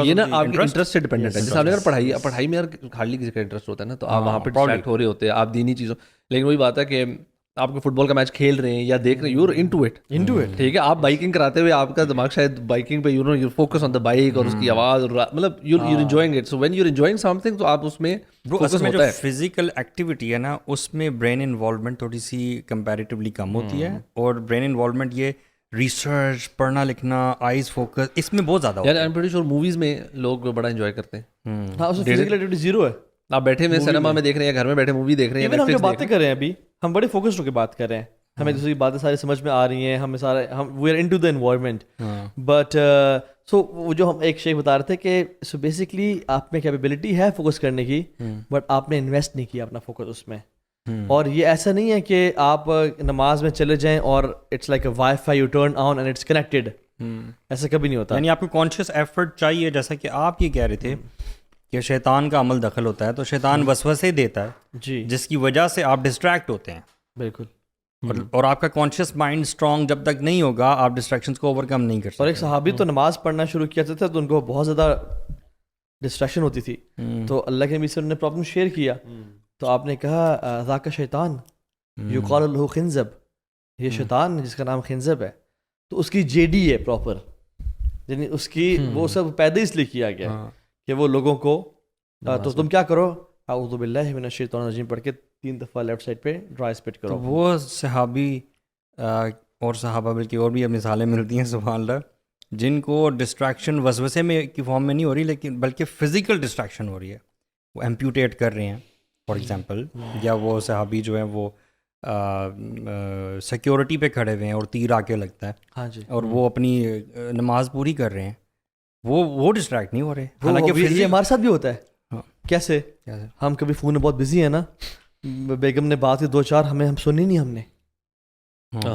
یہ نا آپ کے انٹرسٹ سے ڈیپینڈنٹ ہے. جیسے آپ نے اگر پڑھائی میں یار ہارڈلی کسی کا انٹرسٹ ہوتا ہے نا, تو آپ وہاں پہ ڈسٹریکٹ ہو رہے ہوتے ہیں, آپ دینی چیزوں, لیکن وہی بات ہے کہ آپ کو فٹ بال کا میچ کھیل رہے ہیں یا دیکھ رہے ہیں, یور انٹو اٹ, ٹھیک ہے. آپ بائکنگ کراتے ہوئے آپ کا دماغ شاید بائکنگ پہ, you focus on the bike اور اس کی آواز, مطلب you enjoying it. So when you enjoying some thing, تو آپ اس میں فوکس ہوتا ہے. فزیکل ایکٹیویٹی ہے نا, اس میں برین انوالومنٹ تھوڑی سی کمپیریٹیولی کم ہوتی ہے, اور برین انوالومنٹ یہ ریسرچ, پڑھنا لکھنا, آئیز فوکس, اس میں بہت زیادہ ہوتا ہے. I am pretty sure movies میں لوگ بڑا انجوائے کرتے ہیں. ہاں, اس میں فزیکل ایکٹیویٹی زیرو ہے. آپ بیٹھے ہوئے سنیما میں دیکھ رہے ہیں, گھر میں بیٹھے مووی دیکھ رہے ہیں, ایون ہم جو باتیں کر رہے ہیں ابھی, ہم بڑے فوکسڈ ہو کے بات کر رہے ہیں, ہمیں دوسری باتیں ساری سمجھ میں آ رہی ہیں, ہمیں سارے we are into the environment. But so وہ جو ہم ایک شیخ بتا رہے تھے کہ سو بیسکلی آپ میں کیپیبلٹی ہے فوکس کرنے کی, بٹ آپ نے انویسٹ نہیں کیا اپنا فوکس اس میں. اور یہ ایسا نہیں ہے کہ آپ نماز میں چلے جائیں اور it's like a Wi-Fi, you turn on and it's connected, ایسا کبھی نہیں ہوتا. یعنی آپ کو کانشیس ایفرٹ چاہیے, جیسا کہ آپ یہ کہہ رہے تھے کہ شیطان کا عمل دخل ہوتا ہے, تو شیطان وسوسے دیتا ہے جی, جس کی وجہ سے آپ ڈسٹریکٹ ہوتے ہیں. بالکل. اور آپ کا کانشیس مائنڈ اسٹرانگ جب تک نہیں ہوگا, آپ ڈسٹریکشنس کو اوور کم نہیں کر سکتے. اور ایک صحابی تو نماز پڑھنا شروع کیا تھا تو ان کو بہت زیادہ ڈسٹریکشن ہوتی تھی, تو اللہ کے نبی سے انہوں نے پرابلم شیئر کیا, تو آپ نے کہا ذاک شیطان یقال له خنزب, یہ شیطان جس کا نام خنزب ہے, تو اس کی JD ہے پراپر, یعنی اس کی وہ سب پیدا اس لیے کیا گیا کہ وہ لوگوں کو, تو تم کیا کرو, اعوذ باللہ من الشیطان الرجیم پڑھ کے 3 دفعہ لیفٹ سائڈ پہ ڈرائی اسپٹ کرو. وہ صحابی اور صحابہ بلکہ اور بھی اب مثالیں ملتی ہیں سبحان اللہ, جن کو ڈسٹریکشن وسوسے میں کی فارم میں نہیں ہو رہی, لیکن بلکہ فزیکل ڈسٹریکشن ہو رہی ہے. وہ ایمپیوٹیٹ کر رہے ہیں فار ایگزامپل, یا وہ صحابی جو ہیں وہ سیکیورٹی پہ کھڑے ہوئے ہیں اور تیر آ کے لگتا ہے, ہاں جی, اور وہ اپنی نماز پوری کر رہے ہیں, وہ ڈسٹریکٹ نہیں ہو رہے. حالانکہ یہ ہمارے ساتھ بھی ہوتا ہے. کیسے ہم کبھی فون میں بہت بزی ہیں نا, بیگم نے بات کی 2-4, ہم سنی نہیں, ہم نے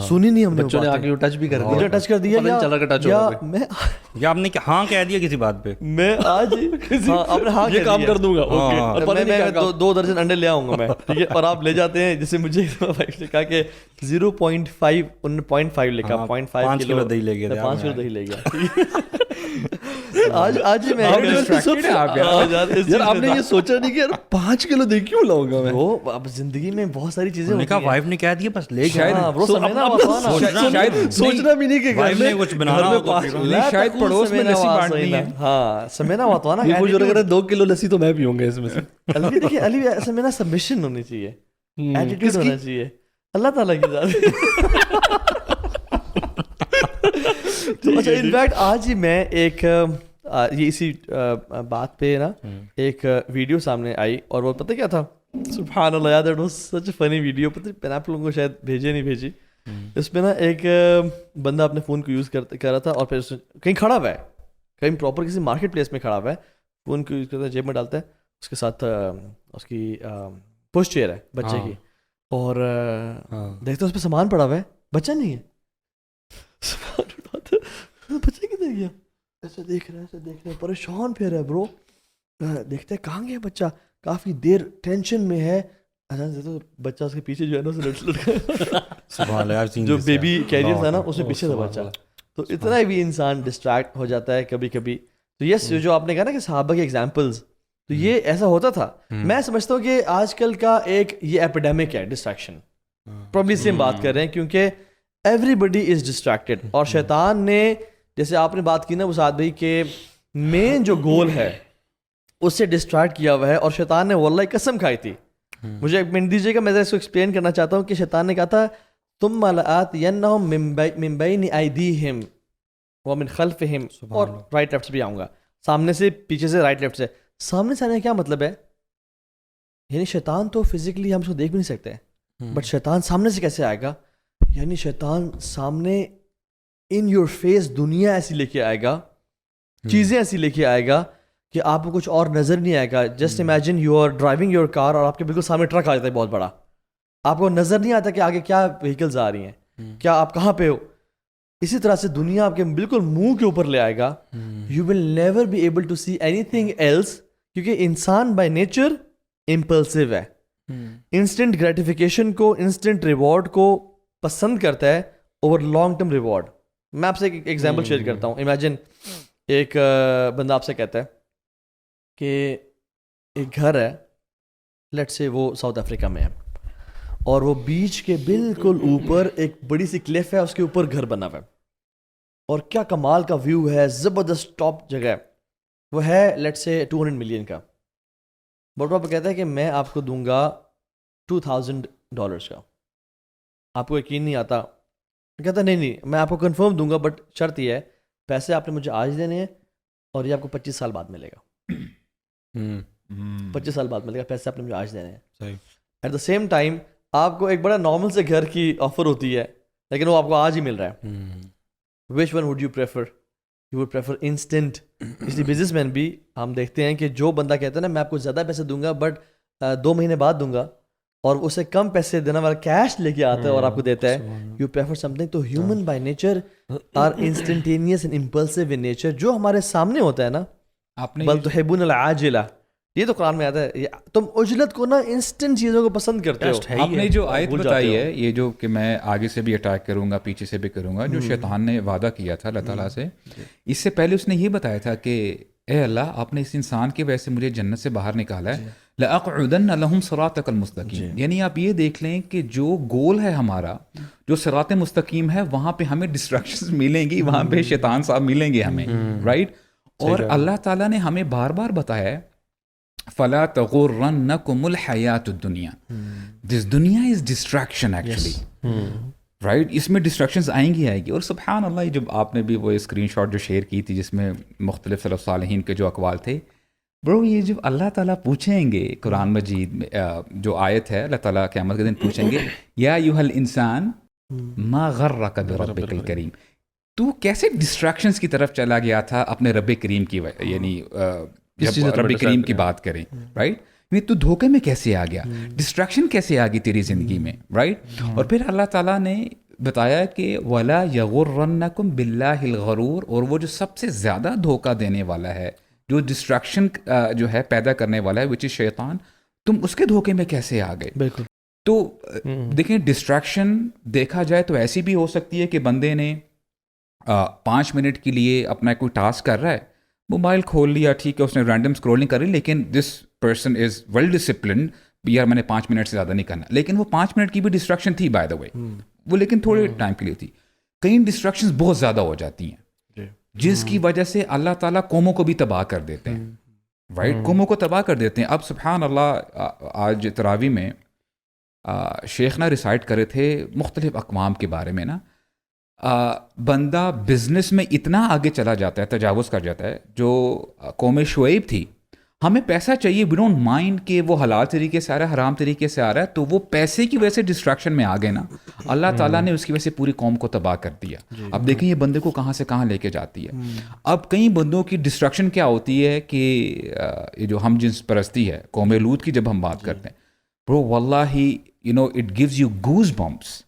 سنی نہیں, ہم نے بچوں نے آ کے ٹچ بھی کر دیا, ٹچ کر دیا, یا آپ نے ہاں کہہ دیا کسی بات پہ, میں آج آپ نے ہاں یہ کام کر دوں گا, میں 2 درجن انڈے لے آؤں گا میں, ٹھیک ہے, اور آپ لے جاتے ہیں. جیسے مجھے کہا کہ 0.5 0.5 لکھا, 0.5 کلو دہی لے گیا, 5 کلو دہی لے گیا. آج میں یار آپ نے یہ سوچا نہیں کہ یار 5 کلو دہی کیوں لاؤں گا میں, وہ اب زندگی میں بہت ساری چیزیں ہوتی ہیں. وائف نے کہہ دیا بس لے سوچنا بھی نہیں کہ گھر میں کچھ بنانا, شاید پڑوس میں لسی بانٹنی ہے. ہاں, سمینا ہوا تھا نا, یہ مجھے لگ رہا ہے 2 کلو لسی تو میں پیوں گا اس میں سے. علی دیکھیے, علی سمینا سبمیشن ہونی چاہیے, ایٹیٹیوڈ ہونا چاہیے اللہ تعالیٰ کی ذات. اچھا, انفیکٹ آج ہی میں ایک یہ اسی بات پہ نا ایک ویڈیو سامنے آئی, اور وہ پتہ کیا تھا, سبحان اللہ یاد, اٹ واز سچ اے فنی ویڈیو. پتہ میں نے آپ لوگوں کو شاید بھیجے نہیں بھیجی. اس میں نا ایک بندہ اپنے فون کو یوز کر رہا تھا, اور پھر کہیں کھڑا ہوا ہے, کہیں پراپر کسی مارکیٹ پلیس میں کھڑا ہوا ہے, فون کو یوز کرتا ہے, جیب میں ڈالتا ہے, اس کے ساتھ اس کی پش چیئر ہے بچے کی, اور دیکھتے اس پہ سامان پڑا ہوا ہے, بچہ نہیں ہے, سامان اٹھاتا ہے, بچہ کدھر گیا, ایسے دیکھ رہے ہیں, پریشان پھر ہے برو, دیکھتے ہیں کہاں گیا بچہ, کافی دیر ٹینشن میں ہے, تو بچہ اس کے پیچھے جو ہے نا جو بیبی کیریئر تھا نا, اس میں پیچھے تھا بچہ. تو اتنا بھی انسان ڈسٹریکٹ ہو جاتا ہے کبھی کبھی. تو یس, جو آپ نے کہا نا کہ صحابہ کے ایگزامپلز, تو یہ ایسا ہوتا تھا. میں سمجھتا ہوں کہ آج کل کا ایک یہ ایپیڈیمک ہے ڈسٹریکشن, پرابلی سے ہم بات کر رہے ہیں, کیونکہ ایوری بڈی از ڈسٹریکٹیڈ. اور شیطان نے, جیسے آپ نے بات کی نا وسعت بھائی, کہ مین جو گول ہے اس سے ڈسٹریکٹ کیا ہوا ہے. اور شیطان نے واللہ قسم کھائی تھی, مجھے ایک منٹ دیجیے گا, میں اس کو ایکسپلین کرنا چاہتا ہوں, کہ شیطان نے کہا تھا ثم لآتینہم من بین ایدیہم وَمِنْ خَلْفِهِمْ اور رائٹ لیفٹ سے بھی آؤں گا, سامنے سے پیچھے سے رائٹ لیفٹ سے. سامنے سے آنے کا کیا مطلب ہے؟ یعنی شیطان تو فزیکلی ہم اس کو دیکھ بھی نہیں سکتے, بٹ شیطان سامنے سے کیسے آئے گا؟ یعنی شیطان سامنے ان یور فیس دنیا ایسی لے کے آئے گا, چیزیں ایسی لے کے آئے گا کہ آپ کو کچھ اور نظر نہیں آئے گا. Just imagine you are driving your car اور آپ کے بالکل سامنے ٹرک آ جاتا ہے بہت بڑا, آپ کو نظر نہیں آتا کہ آگے کیا وہیکلز آ رہی ہیں, کیا آپ کہاں پہ ہو. اسی طرح سے دنیا آپ کے بالکل منہ کے اوپر لے آئے گا. You will never be able to see anything else, کیونکہ انسان بائی نیچر امپلسو ہے, انسٹنٹ گریٹیفیکیشن کو, انسٹنٹ ریوارڈ کو پسند کرتا ہے اوور لانگ ٹرم ریوارڈ. میں آپ سے ایک ایگزامپل شیئر کرتا ہوں. امیجن ایک بندہ آپ سے کہتا ہے کہ ایک گھر ہے, لیٹ سے وہ ساؤتھ افریقہ میں ہے, اور وہ بیچ کے بالکل اوپر ایک بڑی سی کلف ہے, اس کے اوپر گھر بنا ہوا ہے, اور کیا کمال کا ویو ہے, زبردست ٹاپ جگہ ہے. وہ ہے لیٹ سے 200 ملین کا, بٹ وہ کہتا ہے کہ میں آپ کو دوں گا $2,000 کا. آپ کو یقین نہیں آتا, کہتا نہیں میں آپ کو کنفرم دوں گا, بٹ شرط یہ ہے پیسے آپ نے مجھے آج دینے ہیں اور یہ آپ کو 25 سال بعد ملے گا. 25 سال بعد ملے گا, پیسے آپ نے مجھے آج دینے ہیں. ایٹ دا سیم ٹائم آپ کو ایک بڑا نارمل سے گھر کی آفر ہوتی ہے, لیکن وہ آپ کو آج ہی مل رہا ہے. Which one would you prefer? You would prefer instant. اس لیے بزنس مین بھی ہم دیکھتے ہیں کہ جو بندہ کہتا ہے نا میں آپ کو زیادہ پیسے دوں گا بٹ 2 مہینے بعد دوں گا, اور اسے کم پیسے دینے والا کیش لے کے آتا ہے اور آپ کو دیتا ہے, یو پریفر سم تھنگ. تو human by nature are instantaneous and impulsive in nature. جو ہمارے سامنے ہوتا ہے نا, بل تحبون العاجلہ, یہ تو قرآن میں آتا ہے, تم عجلت کو نا انسٹنٹ چیزوں کو پسند کرتے ہو. آپ نے جو آیت بتائی ہے, یہ جو کہ میں آگے سے بھی اٹیک کروں گا پیچھے سے بھی کروں گا, جو شیطان نے وعدہ کیا تھا اللہ تعالیٰ سے, اس سے پہلے اس نے یہ بتایا تھا کہ اے اللہ آپ نے اس انسان کی وجہ سے مجھے جنت سے باہر نکالا ہے, لَأَقْعُدَنَّ لَهُمْ صِرَاطَكَ الْمُسْتَقِيمَ. یعنی آپ یہ دیکھ لیں کہ جو گول ہے ہمارا, جو صراط مستقیم ہے, وہاں پہ ہمیں ڈسٹریکشنز ملیں گی, وہاں پہ شیطان صاحب ملیں گے ہمیں, رائٹ. اور اللہ تعالیٰ نے ہمیں بار بار بتایا ہے فَلَا تَغُرَّنَّكُمُ الْحَيَاةُ الدُّنْيَا. دس دنیا از ڈسٹریکشن ایکچولی, رائٹ. اس میں ڈسٹریکشنز آئیں گی اور سبحان اللہ, جب آپ نے بھی وہ اسکرین شاٹ جو شیئر کی تھی جس میں مختلف سلف صالحین کے جو اقوال تھے, برو یہ جب اللہ تعالیٰ پوچھیں گے قرآن مجید میں جو آیت ہے, اللہ تعالیٰ قیامت کے دن پوچھیں گے یا ایھا الانسان ما غرک بربک الکریم, تو کیسے ڈسٹریکشنز کی طرف چلا گیا تھا اپنے رب کریم کی, یعنی جب رب کریم کی بات کریں, رائٹ, تو دھوکے میں کیسے آ گیا, ڈسٹریکشن کیسے آ گئی تیری زندگی میں, رائٹ. اور پھر اللہ تعالیٰ نے بتایا کہ وَلَا يَغُرَّنَّكُمْ بِاللَّهِ الْغَرُورُ, اور وہ جو سب سے زیادہ دھوکہ دینے والا ہے, جو ڈسٹریکشن جو ہے پیدا کرنے والا ہے, وچ از شیطان, تم اس کے دھوکے میں کیسے آ گئے. بالکل. تو دیکھیں ڈسٹریکشن دیکھا جائے تو ایسی بھی ہو سکتی ہے کہ بندے نے 5 منٹ کے لیے اپنا کوئی ٹاسک کر رہا ہے, موبائل کھول لیا, ٹھیک ہے, اس نے رینڈم اسکرولنگ کر لی, لیکن this person is well disciplined, یار میں نے 5 منٹ سے زیادہ نہیں کرنا, لیکن وہ 5 منٹ کی بھی ڈسٹریکشن تھی بائی دا وے, وہ لیکن تھوڑے ٹائم کے لیے تھی. کئی ڈسٹریکشنز بہت زیادہ ہو جاتی ہیں جس کی وجہ سے اللہ تعالیٰ قوموں کو بھی تباہ کر دیتے ہیں, رائٹ, قوموں کو تباہ کر دیتے ہیں. اب سبحان اللہ, آج تراوی میں شیخ نہ ریسائٹ کرے تھے مختلف اقوام کے بارے میں نا, بندہ بزنس میں اتنا آگے چلا جاتا ہے, تجاوز کر جاتا ہے. جو قوم شعیب تھی, ہمیں پیسہ چاہیے, وی ڈونٹ مائنڈ کہ وہ حلال طریقے سے آ رہا ہے, حرام طریقے سے آ رہا ہے, تو وہ پیسے کی وجہ سے ڈسٹریکشن میں آ گئے نا, اللہ تعالیٰ نے اس کی وجہ سے پوری قوم کو تباہ کر دیا. اب دیکھیں یہ بندے کو کہاں سے کہاں لے کے جاتی ہے. اب کئی بندوں کی ڈسٹریکشن کیا ہوتی ہے کہ یہ جو ہم جنس پرستی ہے, قوم لوط کی جب ہم بات کرتے ہیں, برو واللہ you know it gives you goosebumps.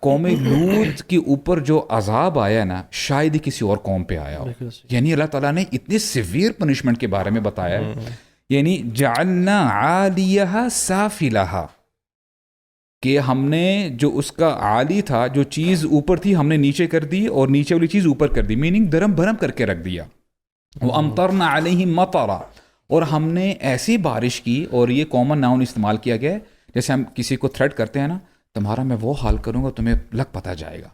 قوم لوط کے اوپر جو عذاب آیا نا, شاید ہی کسی اور قوم پہ آیا ہو. یعنی اللہ تعالیٰ نے اتنے سیویئر پنشمنٹ کے بارے میں بتایا ہے, یعنی جعلنا عالیہا سافلہا, کہ ہم نے جو اس کا عالی تھا, جو چیز اوپر تھی ہم نے نیچے کر دی, اور نیچے والی چیز اوپر کر دی, میننگ درم بھرم کر کے رکھ دیا. وَأَمْطَرْنَا عَلَيْهِمْ مَطَرًا, اور ہم نے ایسی بارش کی, اور یہ کامن ناؤن استعمال کیا گیا ہے, جیسے ہم کسی کو تھریٹ کرتے ہیں نا, تمہارا میں وہ حال کروں گا تمہیں لگ پتہ جائے گا,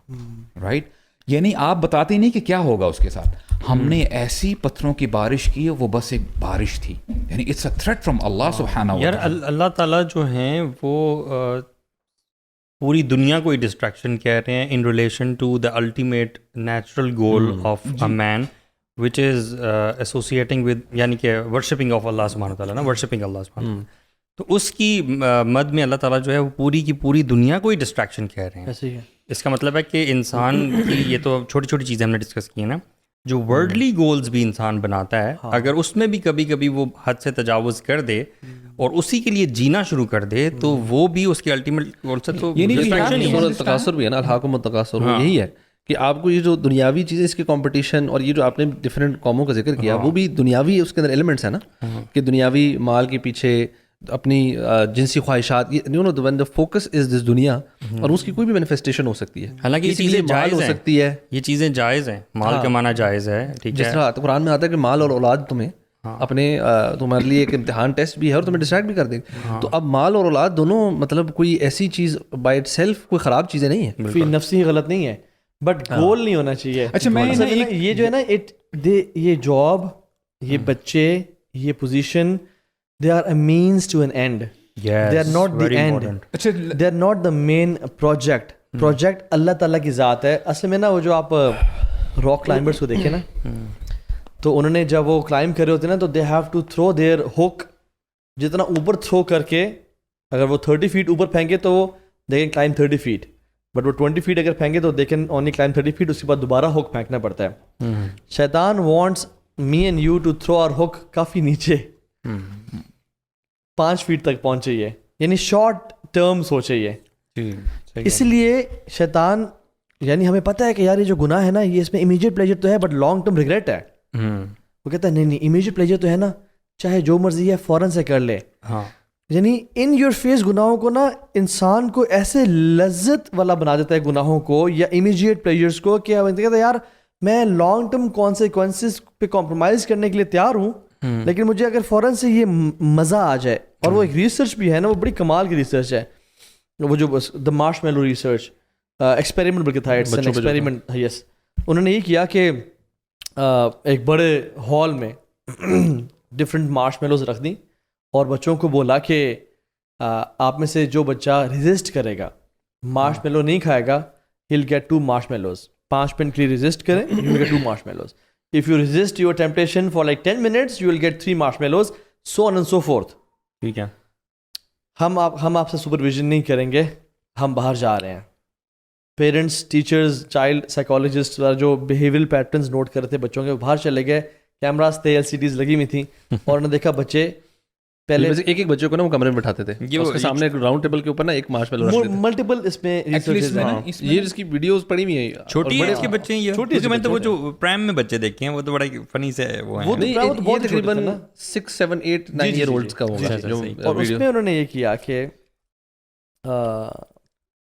رائٹ. یعنی آپ بتاتے نہیں کہ کیا ہوگا اس کے ساتھ, ہم نے ایسی پتھروں کی بارش کی, وہ بس ایک بارش تھی. یعنی it's a threat from Allah سبحانہ. یار اللہ تعالیٰ جو ہیں وہ پوری دنیا کو ڈسٹریکشن کہہ رہے ہیں in relation to the ultimate natural goal of a man which is associating with یعنی کہ ورشپنگ آف اللہ سبحانہ تعالیٰ نا ورشپنگ اللہ سبحانہ. تو اس کی مد میں اللہ تعالیٰ جو ہے وہ پوری کی پوری دنیا کو ہی ڈسٹریکشن کہہ رہے ہیں. ایسے ہی ہے. اس کا مطلب ہے کہ انسان کی یہ تو چھوٹی چھوٹی چیزیں ہم نے ڈسکس کی ہیں نا, جو ورلڈلی گولز بھی انسان بناتا ہے اگر اس میں بھی کبھی کبھی وہ حد سے تجاوز کر دے اور اسی کے لیے جینا شروع کر دے تو وہ بھی اس کے الٹیمیٹ گول سے تو تقاصر بھی ہے نا, الحاکم التکاثر, وہ یہی ہے کہ آپ کو یہ جو دنیاوی چیزیں اس کے کمپٹیشن اور یہ جو آپ نے ڈفرینٹ قوموں کا ذکر کیا وہ بھی دنیاوی اس کے اندر ایلیمنٹس ہیں نا, کہ دنیاوی مال کے پیچھے اپنی جنسی خواہشات, when the focus is this دنیا, اور اس کی کوئی بھی مینیفیسٹیشن ہو سکتی ہے. حالانکہ یہ چیزیں جائز ہو سکتی ہے, یہ چیزیں جائز ہیں, مال کمانا جائز ہے, ٹھیک ہے. جس طرح قرآن میں آتا ہے کہ مال اور اولاد تمہیں اپنے تمہارے لیے ایک امتحان ٹیسٹ بھی ہے اور تمہیں ڈسٹریکٹ بھی کر دے گا. تو اب مال اور اولاد دونوں مطلب کوئی ایسی چیز بائی اٹ سیلف کوئی خراب چیزیں نہیں ہیں, فی نفسی غلط نہیں ہے, بٹ گول نہیں ہونا چاہیے. اچھا میں یہ جو ہے نا یہ جاب, یہ بچے, یہ position, they are a means to an end. They are not the end. They are not the main project. Project اللہ تعالیٰ کی ذات ہے. اصل میں نا وہ جو آپ راک کلائمبرس کو دیکھیں نا, تو انہوں نے جب وہ کلائمب کر رہے ہوتے ہیں نا تو they have to throw their hook جتنا اوپر تھرو کر کے, اگر وہ 30 feet اوپر پھینکے تو they can climb 30 feet, but وہ 20 feet اگر پھینکے تو they can only climb 30 feet. اس کے بعد دوبارہ ہوک پھینکنا پڑتا ہے. شیطان wants me and you to throw our hook کافی نیچے, 5 feet تک پہنچ چاہیے, یعنی شارٹ ٹرم سوچیے. اس لیے شیطان یعنی ہمیں پتہ ہے کہ یار یہ جو گناہ ہے نا یہ اس میں امیجیٹ پلیجر تو ہے بٹ لانگ ٹرم ریگریٹ ہے. وہ کہتا ہے نہیں امیجیٹ پلیجر تو ہے نا, چاہے جو مرضی ہے فوراً سے کر لے. یعنی ان یور فیس گناہوں کو نا انسان کو ایسے لذت والا بنا دیتا ہے گناہوں کو یا امیجیٹ پلیجرس کو, کہ کہتا ہے یار میں لانگ ٹرم کانسیکوینسز پہ کمپرومائز کرنے کے لیے تیار ہوں, لیکن مجھے اگر فوراً سے یہ مزہ آ جائے. اور وہ ایک ریسرچ بھی ہے نا, وہ بڑی کمال کی ریسرچ ہے, وہ جو دا مارش میلو ریسرچ ایکسپیریمنٹ بلکہ تھا, اٹس این ایکسپیریمنٹ. یس, انہوں نے یہ کیا کہ ایک بڑے ہال میں ڈفرینٹ مارش میلوز رکھ دیں اور بچوں کو بولا کہ آپ میں سے جو بچہ ریزسٹ کرے گا, مارش میلو نہیں کھائے گا, he'll get 2 مارش میلوز. 5 منٹ کے لیے ریزسٹ کریں, you will get 2 مارش میلوز. If you resist your temptation for like 10 minutes, you will get 3 marshmallows, so on and so forth. ٹھیک ہے, ہم آپ سے سپرویژن نہیں کریں گے, ہم باہر جا رہے ہیں. پیرنٹس, ٹیچرز, چائلڈ سائیکالوجسٹ جو بیہیویئرل پیٹرنز نوٹ کرتے تھے بچوں کے, باہر چلے گئے, کیمراز تھے, LCDs لگی ہوئی تھیں, اور انہوں نے دیکھا بچے پہلے ایک بچے کو نا وہ کمرے میں بٹھاتے تھے, اس کے سامنے ایک راؤنڈ ٹیبل کے اوپر نا ایک مارشمیلو رکھتے تھے. ملٹیپل اس میں یہ اس کی ویڈیوز پڑی ہوئی ہیں, چھوٹی ایج کے بچے ہیں, چھوٹی میں تو وہ جو پرائم میں بچے دیکھے ہیں وہ تو بڑا فنی سے وہ ہیں. یہ تقریباً 6, 7, 8, 9 ایئر اولڈس کا ہوگا. اور اس میں انہوں نے یہ کیا کہ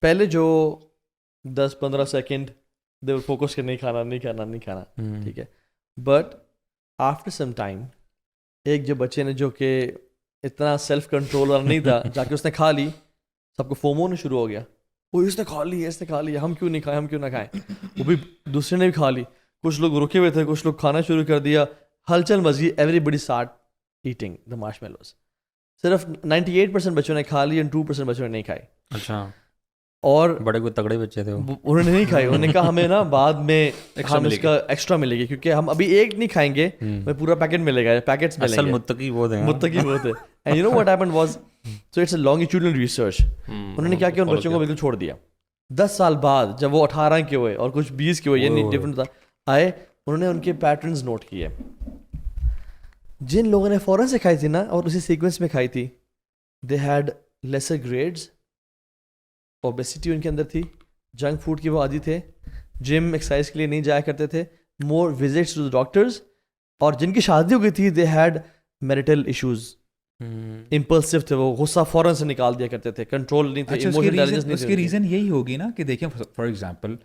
پہلے جو 10-15 سیکنڈ دے ول فوکس کہ نہیں کھانا نہیں کھانا نہیں کھانا, ٹھیک ہے, بٹ آفٹر سم ٹائم ایک جو بچے نے جو کہ اتنا سیلف کنٹرول والا نہیں تھا, جا کے اس نے کھا لی, سب کو فومو ہونا شروع ہو گیا, وہ اس نے کھا لی, اس نے کھا لیا, ہم کیوں نہیں کھائیں, ہم کیوں نہ کھائیں. وہ بھی دوسرے نے بھی کھا لی, کچھ لوگ رکے ہوئے تھے, کچھ لوگ کھانا شروع کر دیا, ہلچل مچی, everybody start eating the marshmallows. صرف 98% بچوں نے کھا لی, 2% بچوں نے نہیں کھائی. اچھا, اور بڑے کوئی تگڑے بچے تھے, انہوں نے نہیں کھائی. انہوں نے کہا ہمیں نا بعد میں ہم اس کا ایکسٹرا ملے گی, کیونکہ ہم ابھی ایک نہیں کھائیں گے, ہمیں پورا پیکٹ ملے گا, پیکٹس ملیں گے. متقی وہ تھے, متقی وہ تھے. And you know what happened was, so it's a longitudinal research. انہوں نے کیا کیا, ان بچوں کو بالکل چھوڑ دیا. 10 سال بعد جب وہ 18 کے ہوئے اور کچھ 20 کے ہوئے, یعنی ڈفرنٹ آئے, انہوں نے ان کے پیٹرنز نوٹ کیے. جن لوگوں نے فوراً سے کھائی تھی نا اور اسی سیکوینس میں کھائی تھی, they had lesser grades, obesity ان کے اندر تھی, جنک فوڈ کی وہ عادی تھے, جم ایکسرسائز کے لیے نہیں جایا کرتے تھے, مور وزٹس ٹو ڈاکٹرز, اور جن کی شادی ہو گئی تھی they head marital issues, impulsive تھے, وہ غصہ فوراً سے نکال دیا کرتے تھے, کنٹرول نہیں تھے, ایموشنل انٹیلیجنس نہیں تھی. اس کی ریزن یہی ہوگی نا کہ دیکھیں فار ایگزامپل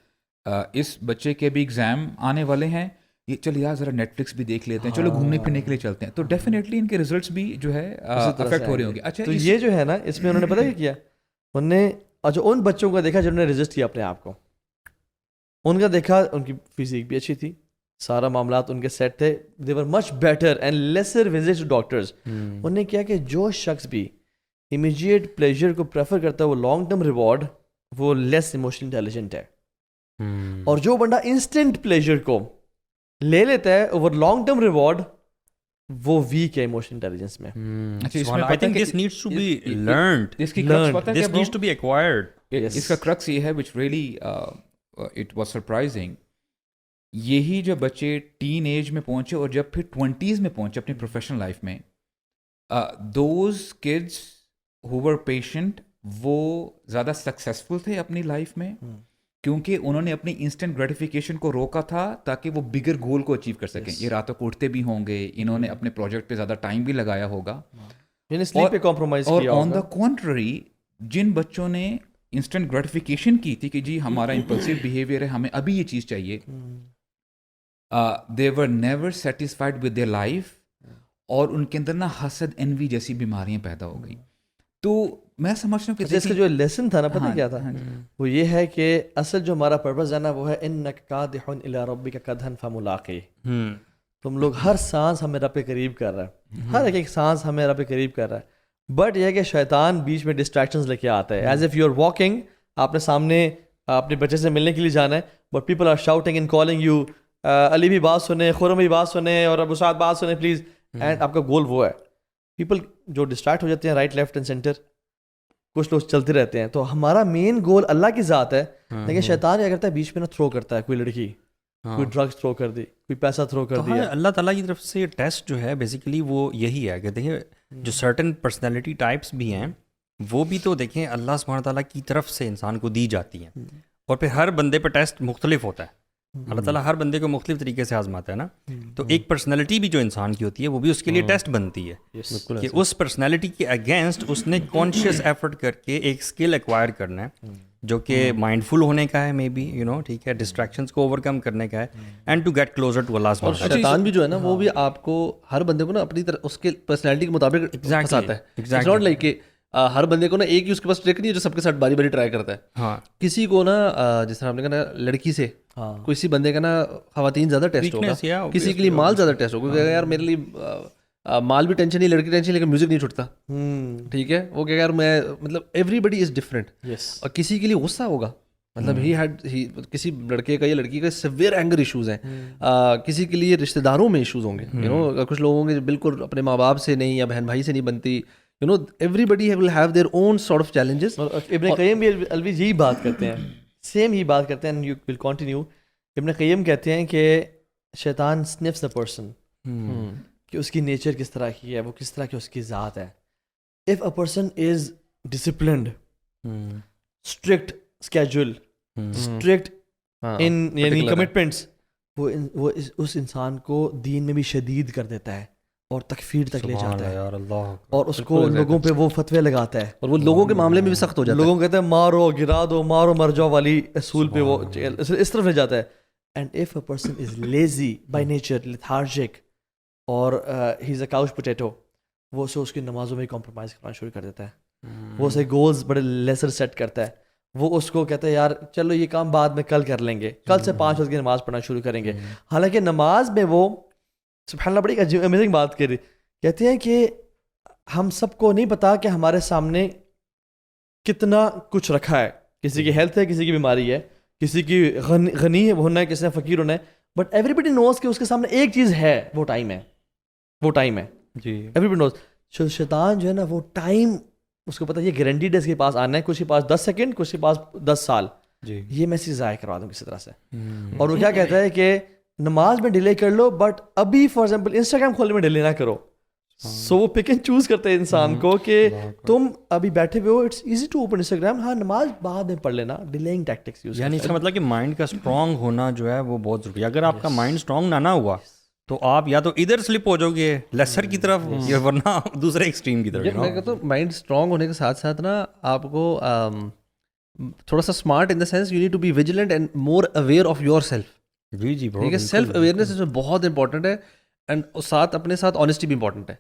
اس بچے کے بھی ایگزام آنے والے ہیں, یہ چل یار ذرا نیٹ فلکس بھی دیکھ لیتے ہیں, چلو گھومنے پھرنے کے لیے چلتے ہیں, تو ڈیفینیٹلی ان کے ریزلٹس بھی جو ہے افیکٹ ہو رہے ہوں گے. اچھا, تو یہ جو ہے نا اس میں انہوں نے پتہ کیا کیا, انہوں نے اچھا ان بچوں کا دیکھا جنہوں نے رجسٹ کیا اپنے آپ کو, ان کا دیکھا ان کی فزیک بھی اچھی تھی, سارا معاملات ان کے سیٹ تھے, they were much better and lesser visit to doctors. انہوں نے کیا کہ جو شخص بھی امیجیٹ پلیجر کو پریفر کرتا ہے وہ لانگ ٹرم ریوارڈ وہ لیس ایموشنلی انٹیلیجنٹ ہے. Hmm. اور جو بندہ انسٹنٹ پلیجر کو لے لیتا ہے اوور لانگ ٹرم ریوارڈ, وہ ویک ہے ایموشنل انٹیلیجنس میں. اچھا اس میں I think this needs to be learned. اس کی crux پتہ ہے This کیا needs to be acquired. اس کا crux یہ ہے which really it was surprising. یہی جو بچے ٹین ایج میں پہنچے اور جب پھر 20s میں پہنچے اپنی پروفیشنل لائف میں, those kids who were patient وہ زیادہ سکسیزفل تھے اپنی لائف میں, کیونکہ انہوں نے اپنی انسٹنٹ گریٹیفیکیشن کو روکا تھا تاکہ وہ بگر گول کو اچیو کر سکیں. یہ راتوں کو اٹھتے بھی ہوں گے, انہوں نے اپنے پروجیکٹ پہ زیادہ ٹائم بھی لگایا ہوگا. اور آن دا کنٹرری جن بچوں نے انسٹنٹ گریٹیفیکیشن کی تھی کہ جی ہمارا امپلسو بیہیویئر ہے, ہمیں ابھی یہ چیز چاہیے, they were never satisfied with their life, اور ان کے اندر نا حسد انوی جیسی بیماریاں پیدا ہو گئی. تو میں سمجھتا ہوں کہ اس کا جو لیسن تھا نا پتہ کیا تھا, وہ یہ ہے کہ اصل جو ہمارا پرپز ہے نا وہ ہے انک قادح الی ربک قدحا فملاقی. تم لوگ ہر سانس ہمیں رب کے قریب کر رہا ہے, ہر ایک سانس ہمیں رب کے قریب کر رہا ہے, بٹ یہ کہ شیطان بیچ میں ڈسٹریکشنز لے کے آتا ہے. As if you are walking, آپ نے سامنے اپنے بچے سے ملنے کے لیے جانا ہے, but people are shouting and calling you, Ali بھی بات سنیں, خرم بھی بات سنیں, اور ابو سعد بات سنیں پلیز, اینڈ آپ کا گول وہ ہے. پیپل جو ڈسٹریکٹ ہو جاتے ہیں رائٹ لیفٹ اینڈ سینٹر, کچھ لوگ چلتے رہتے ہیں. تو ہمارا مین گول اللہ کی ذات ہے, لیکن شیطان کیا کرتا ہے بیچ میں نا تھرو کرتا ہے, کوئی لڑکی, کوئی ڈرگس تھرو کر دی, کوئی پیسہ تھرو کر دیا. اللہ تعالیٰ کی طرف سے ٹیسٹ جو ہے بیسیکلی وہ یہی ہے کہ دیکھیں جو سرٹن پرسنالٹی ٹائپس بھی ہیں وہ بھی تو دیکھیں اللہ سبحانہ تعالیٰ کی طرف سے انسان کو دی جاتی ہیں, اور پھر ہر بندے پہ ٹیسٹ مختلف ہوتا ہے. اللہ تعالیٰ ہر بندے کو مختلف طریقے سے آزماتا ہے نا. تو ایک پرسنالٹی بھی جو انسان کی ہوتی ہے وہ بھی اس کے لیے ٹیسٹ بنتی ہے کہ اس پرسنالٹی کے اگینسٹ اس نے کانشیس ایفرٹ کر کے ایک اسکل ایکوائر کرنا ہے جو کہ مائنڈ فل ہونے کا ہے, مے بی یو نو, ٹھیک ہے, ڈسٹریکشنس کو اوور کم کرنے کا ہے, and to get closer to Allah سبحانہ. اور شیطان بھی جو ہے نا وہ بھی آپ کو ہر بندے کو نا اپنی طرح اس کے پرسنالٹی کے مطابق پھنساتا ہے. اٹس ناٹ لائک کہ ہر بندے کو نا ایک ہی اس کے پاس ٹرک نہیں ہے جو سب کے ساتھ باری باری ٹرائی کرتا ہے. ہاں, کسی کو نا جس طرح آپ نے کہا نا لڑکی سے کسی بندے کا نا خواتین زیادہ ٹیسٹ ہوگا, کسی کے لیے مال زیادہ ٹیسٹ ہوگا, کہ یار میرے لیے مال بھی ٹینشن نہیں, لڑکی ٹینشن, لیکن میوزک نہیں چھوٹتا. ٹھیک ہے, وہ کہ یار میں مطلب ایوری بڈی از ڈفرینٹ. اور کسی کے لیے غصہ ہوگا, مطلب کسی لڑکے کا یا لڑکی کا سیویئر اینگر ایشوز ہیں, کسی کے لیے رشتہ داروں میں ایشوز ہوں گے, یو نو, کچھ لوگوں کے بالکل اپنے ماں باپ سے نہیں یا بہن بھائی سے نہیں بنتی, you know, everybody will have their own sort of challenges. ابن قیم بھی الویز یہی بات کرتے ہیں, سیم ہی بات کرتے ہیں, you will continue. ابن قیم کہتے ہیں کہ شیطان sniffs the person, کہ اس کی نیچر کس طرح کی ہے, وہ کس طرح کی اس کی ذات ہے. if a person is disciplined, strict schedule, strict in یعنی commitments, وہ اس انسان کو دین میں بھی شدید کر دیتا ہے اور تکفیر تک لے جاتا ہے, اور اس کو لوگوں پہ وہ فتوے لگاتا ہے, اور وہ لوگوں کے معاملے میں بھی سخت ہو جاتا ہے. لوگوں کہتے ہیں مارو گرا دو, مارو مر جاؤ والی اصول پہ وہ اس طرف لے جاتا ہے. And if a person is lazy by nature, lethargic, اور he is a couch potato, وہ اسے اس کی نمازوں میں کمپرومائز کرنا شروع کر دیتا ہے. وہ اسے گولز بڑے لیسر سیٹ کرتا ہے. وہ اس کو کہتا ہے یار چلو یہ کام بعد میں کل کر لیں گے, کل سے 5 وقت کی نماز پڑھنا شروع کریں گے. حالانکہ نماز میں وہ سبحان اللہ بڑی امیزنگ بات کر رہی, کہتے ہیں کہ ہم سب کو نہیں پتا کہ ہمارے سامنے کتنا کچھ رکھا ہے. کسی کی ہیلتھ ہے, کسی کی بیماری ہے, کسی کی غنی ہونا ہے, کسی نے فقیر ہونا ہے, بٹ ایوری بڈی نوز کہ اس کے سامنے ایک چیز ہے, وہ ٹائم ہے, وہ ٹائم ہے جی, ایوری بڈی نوز. شیطان جو ہے نا وہ ٹائم اس کو پتا ہے, یہ گارنٹیڈ ہے اس کے پاس آنا ہے, کچھ کے پاس 10 سیکنڈ, کچھ کے پاس 10 سال, یہ میں اسے ضائع کروا دوں کسی طرح سے. اور وہ کیا کہتا ہے کہ نماز میں ڈیلے کر لو, بٹ ابھی فار ایگزامپل انسٹاگرام کھولنے میں ڈیلے نہ کرو. سو وہ پک اینڈ چوز کرتے ہیں انسان کو کہ تم ابھی بیٹھے ہوئے ہو, it's easy to open Instagram, ہاں نماز بعد میں پڑھ لینا, ڈیلیئنگ ٹیکٹکس یوز. یعنی اس کا مطلب کہ مائنڈ کا اسٹرانگ ہونا جو ہے وہ بہت ضروری ہے. اگر آپ کا مائنڈ اسٹرانگ نہ ہوا تو آپ یا تو ادھر سلپ ہو جاؤ گے لیسر کی طرف, یا ورنہ دوسرے ایکسٹریم کی طرف. میں کہتا ہوں مائنڈ اسٹرانگ ہونے کے ساتھ ساتھ نا آپ کو تھوڑا سا smart in the sense, you need to be vigilant and more aware of yourself. جی جی, ٹھیک ہے, سیلف اویئرنیس اس میں بہت امپورٹنٹ ہے, اینڈ ساتھ اپنے ساتھ آنیسٹی بھی امپورٹنٹ ہے.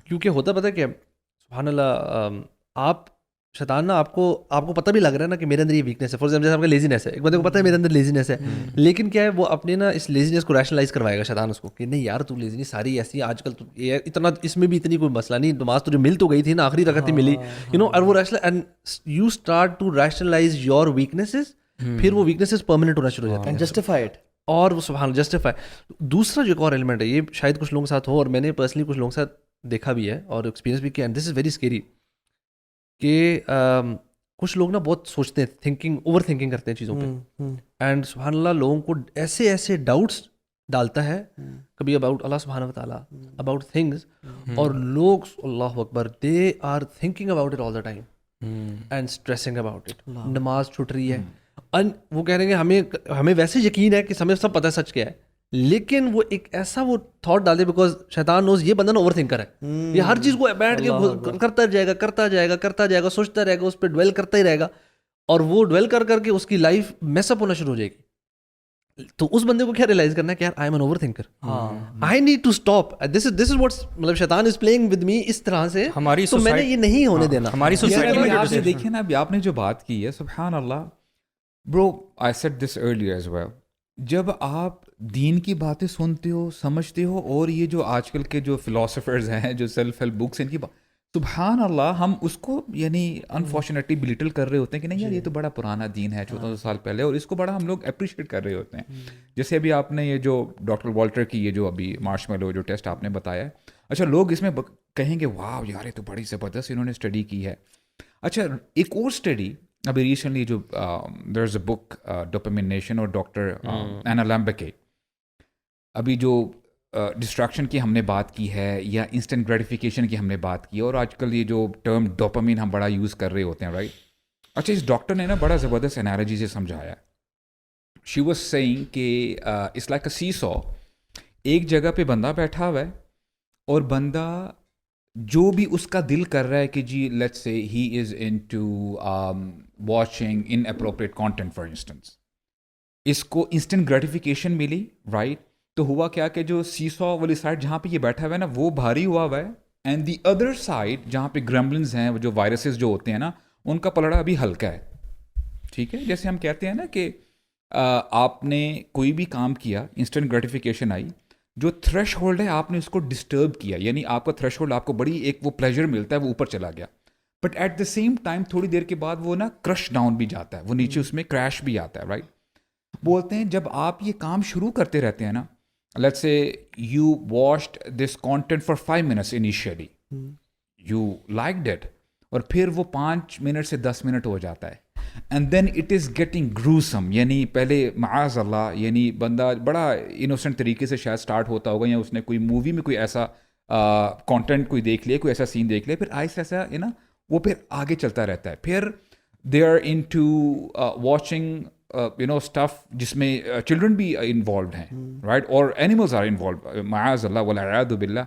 کیونکہ ہوتا پتہ کہ سبحان اللہ, آپ شیطان نا آپ کو پتہ بھی لگ رہا ہے نا کہ میرے اندر یہ ویکنیس ہے. فار ایگزامپل جیسے آپ کا لیزینس ہے, ایک بندے کو پتہ ہے میرے اندر لیزینس ہے, لیکن کیا ہے وہ اپنے نا اس لیزینس کو ریشنلائز کروائے گا شیطان اس کو کہ نہیں یار تو لیزینس ساری ایسی ہے آج کل, تو یہ اتنا اس میں بھی اتنی کوئی مسئلہ نہیں, نماز تجھے مل تو گئی تھی نا, آخری رکعت ہی ملی, یو نو, اور وہ and you start to rationalise your weaknesses, پھر وہ ویکنیسز پرماننٹ ہونا شروع ہو جاتے ہیں جسٹیفائی اٹ. اور وہ سبحان اللہ جسٹیفائی. دوسرا جو ایک اور ایلیمنٹ ہے, یہ شاید کچھ لوگوں کے ساتھ ہو اور میں نے پرسنلی کچھ لوگوں کے ساتھ دیکھا بھی ہے اور ایکسپیرینس بھی کیا, and this is very scary, کہ کچھ لوگ نا بہت سوچتے ہیں, تھنکنگ اوور تھنکنگ کرتے ہیں چیزوں پہ, اینڈ سبحان اللہ لوگوں کو ایسے ایسے ڈاؤٹس ڈالتا ہے کبھی اباؤٹ اللہ سبحانہ و تعالیٰ, اباؤٹ تھنگس, اور لوگ اللہ اکبر they are thinking about it all the time and stressing about it. نماز چھوٹ رہی ہے, وہ کہہ رہے ہیں کہ ہمیں ویسے یقین ہے کہ ہمیں سب پتہ ہے سچ کیا ہے, لیکن وہ ایک ایسا وہ تھاٹ ڈال دے, بیکاز شیطان نوز یہ بندہ نا اوور تھنکر ہے, یہ ہر چیز کو بیٹھ کے کرتا جائے گا, سوچتا رہے گا, اس پہ ڈویل کرتا ہی رہے گا, اور وہ ڈویل کر کے اس کی لائف میس اپ ہونا شروع ہو جائے گی. تو اس بندے کو کیا ریئلائز کرنا ہے کہ یار I am an overthinker, I need to stop, this is what, مطلب شیطان از پلئنگ ود می اس طرح سے, تو میں نے یہ نہیں ہونے دینا. ہماری سوسائٹی میں آپ نے دیکھیں نا, ابھی آپ نے جو بات کی ہے, سبحان اللہ bro, I said this earlier as well, جب آپ دین کی باتیں سنتے ہو, سمجھتے ہو, اور یہ جو آج کل کے جو فلاسفرز ہیں, جو سیلف ہیلپ بکس, ان کی سبحان اللہ ہم اس کو یعنی انفارچونیٹلی بلیٹل کر رہے ہوتے ہیں کہ نہیں یار یہ تو بڑا پرانا دین ہے 1400 سال پہلے, اور اس کو بڑا ہم لوگ اپریشیٹ کر رہے ہوتے ہیں. جیسے ابھی آپ نے یہ جو ڈاکٹر والٹر کی یہ جو ابھی مارشمیلو جو ٹیسٹ آپ نے بتایا ہے, اچھا لوگ اس میں کہیں گے واو یار یہ تو بڑی زبردست انہوں نے اسٹڈی کی ہے. اچھا ایک اور اسٹڈی ابھی ریسنٹلی جو دیر از اے بک ڈوپامینیشن, اور ڈاکٹر اینا لیمبکے, ابھی جو ڈسٹریکشن کی ہم نے بات کی ہے یا انسٹنٹ گریٹیفیکیشن کی ہم نے بات کی, اور آج کل یہ جو ٹرم ڈوپامین ہم بڑا یوز کر رہے ہوتے ہیں, رائٹ. اچھا اس ڈاکٹر نے نا بڑا زبردست انالوجی سے سمجھایا. شی واز سیئنگ کہ اٹس لائک اے سی سو, ایک جگہ پہ بندہ بیٹھا ہوا ہے, اور بندہ جو بھی اس کا دل کر رہا ہے کہ جی let's say he is into watching inappropriate content for instance, اس کو انسٹنٹ گریٹیفیکیشن ملی, رائٹ. تو ہوا کیا کہ جو سی سو والی سائڈ جہاں پہ یہ بیٹھا ہوا ہے نا وہ بھاری ہوا ہے, اینڈ دی ادر سائڈ جہاں پہ گریملنز ہیں, جو وائرسز جو ہوتے ہیں نا, ان کا پلڑا ابھی ہلکا ہے. ٹھیک ہے, جیسے ہم کہتے ہیں نا کہ آپ نے کوئی بھی کام کیا, انسٹنٹ گریٹیفیکیشن آئی, جو تھریش ہولڈ ہے آپ نے اس کو ڈسٹرب کیا, یعنی آپ کا تھریش ہولڈ آپ کو بڑی ایک وہ پلیجر ملتا ہے وہ اوپر چلا گیا, but at the same time تھوڑی دیر کے بعد وہ نا کرش ڈاؤن بھی جاتا ہے, وہ نیچے اس میں کریش بھی آتا ہے, رائٹ. بولتے ہیں جب آپ یہ کام شروع کرتے رہتے ہیں نا, let's say you watched this content for 5 minutes initially, you liked it, اور پھر وہ 5 منٹ سے 10 منٹ ہو جاتا ہے, and then it is getting gruesome, یعنی پہلے معاذ اللہ یعنی بندہ بڑا انوسنٹ طریقے سے شاید اسٹارٹ ہوتا ہوگا, یا اس نے کوئی مووی میں کوئی ایسا کانٹینٹ کوئی دیکھ لیا, کوئی ایسا سین دیکھ لیا, پھر آہستہ ایسا ہے نا وہ پھر آگے چلتا رہتا ہے, پھر they are into watching stuff جس میں چلڈرن بھی انوالوڈ ہیں, رائٹ, اور اینیملز آر انوالوڈ معاذ اللہ والعیاذ باللہ.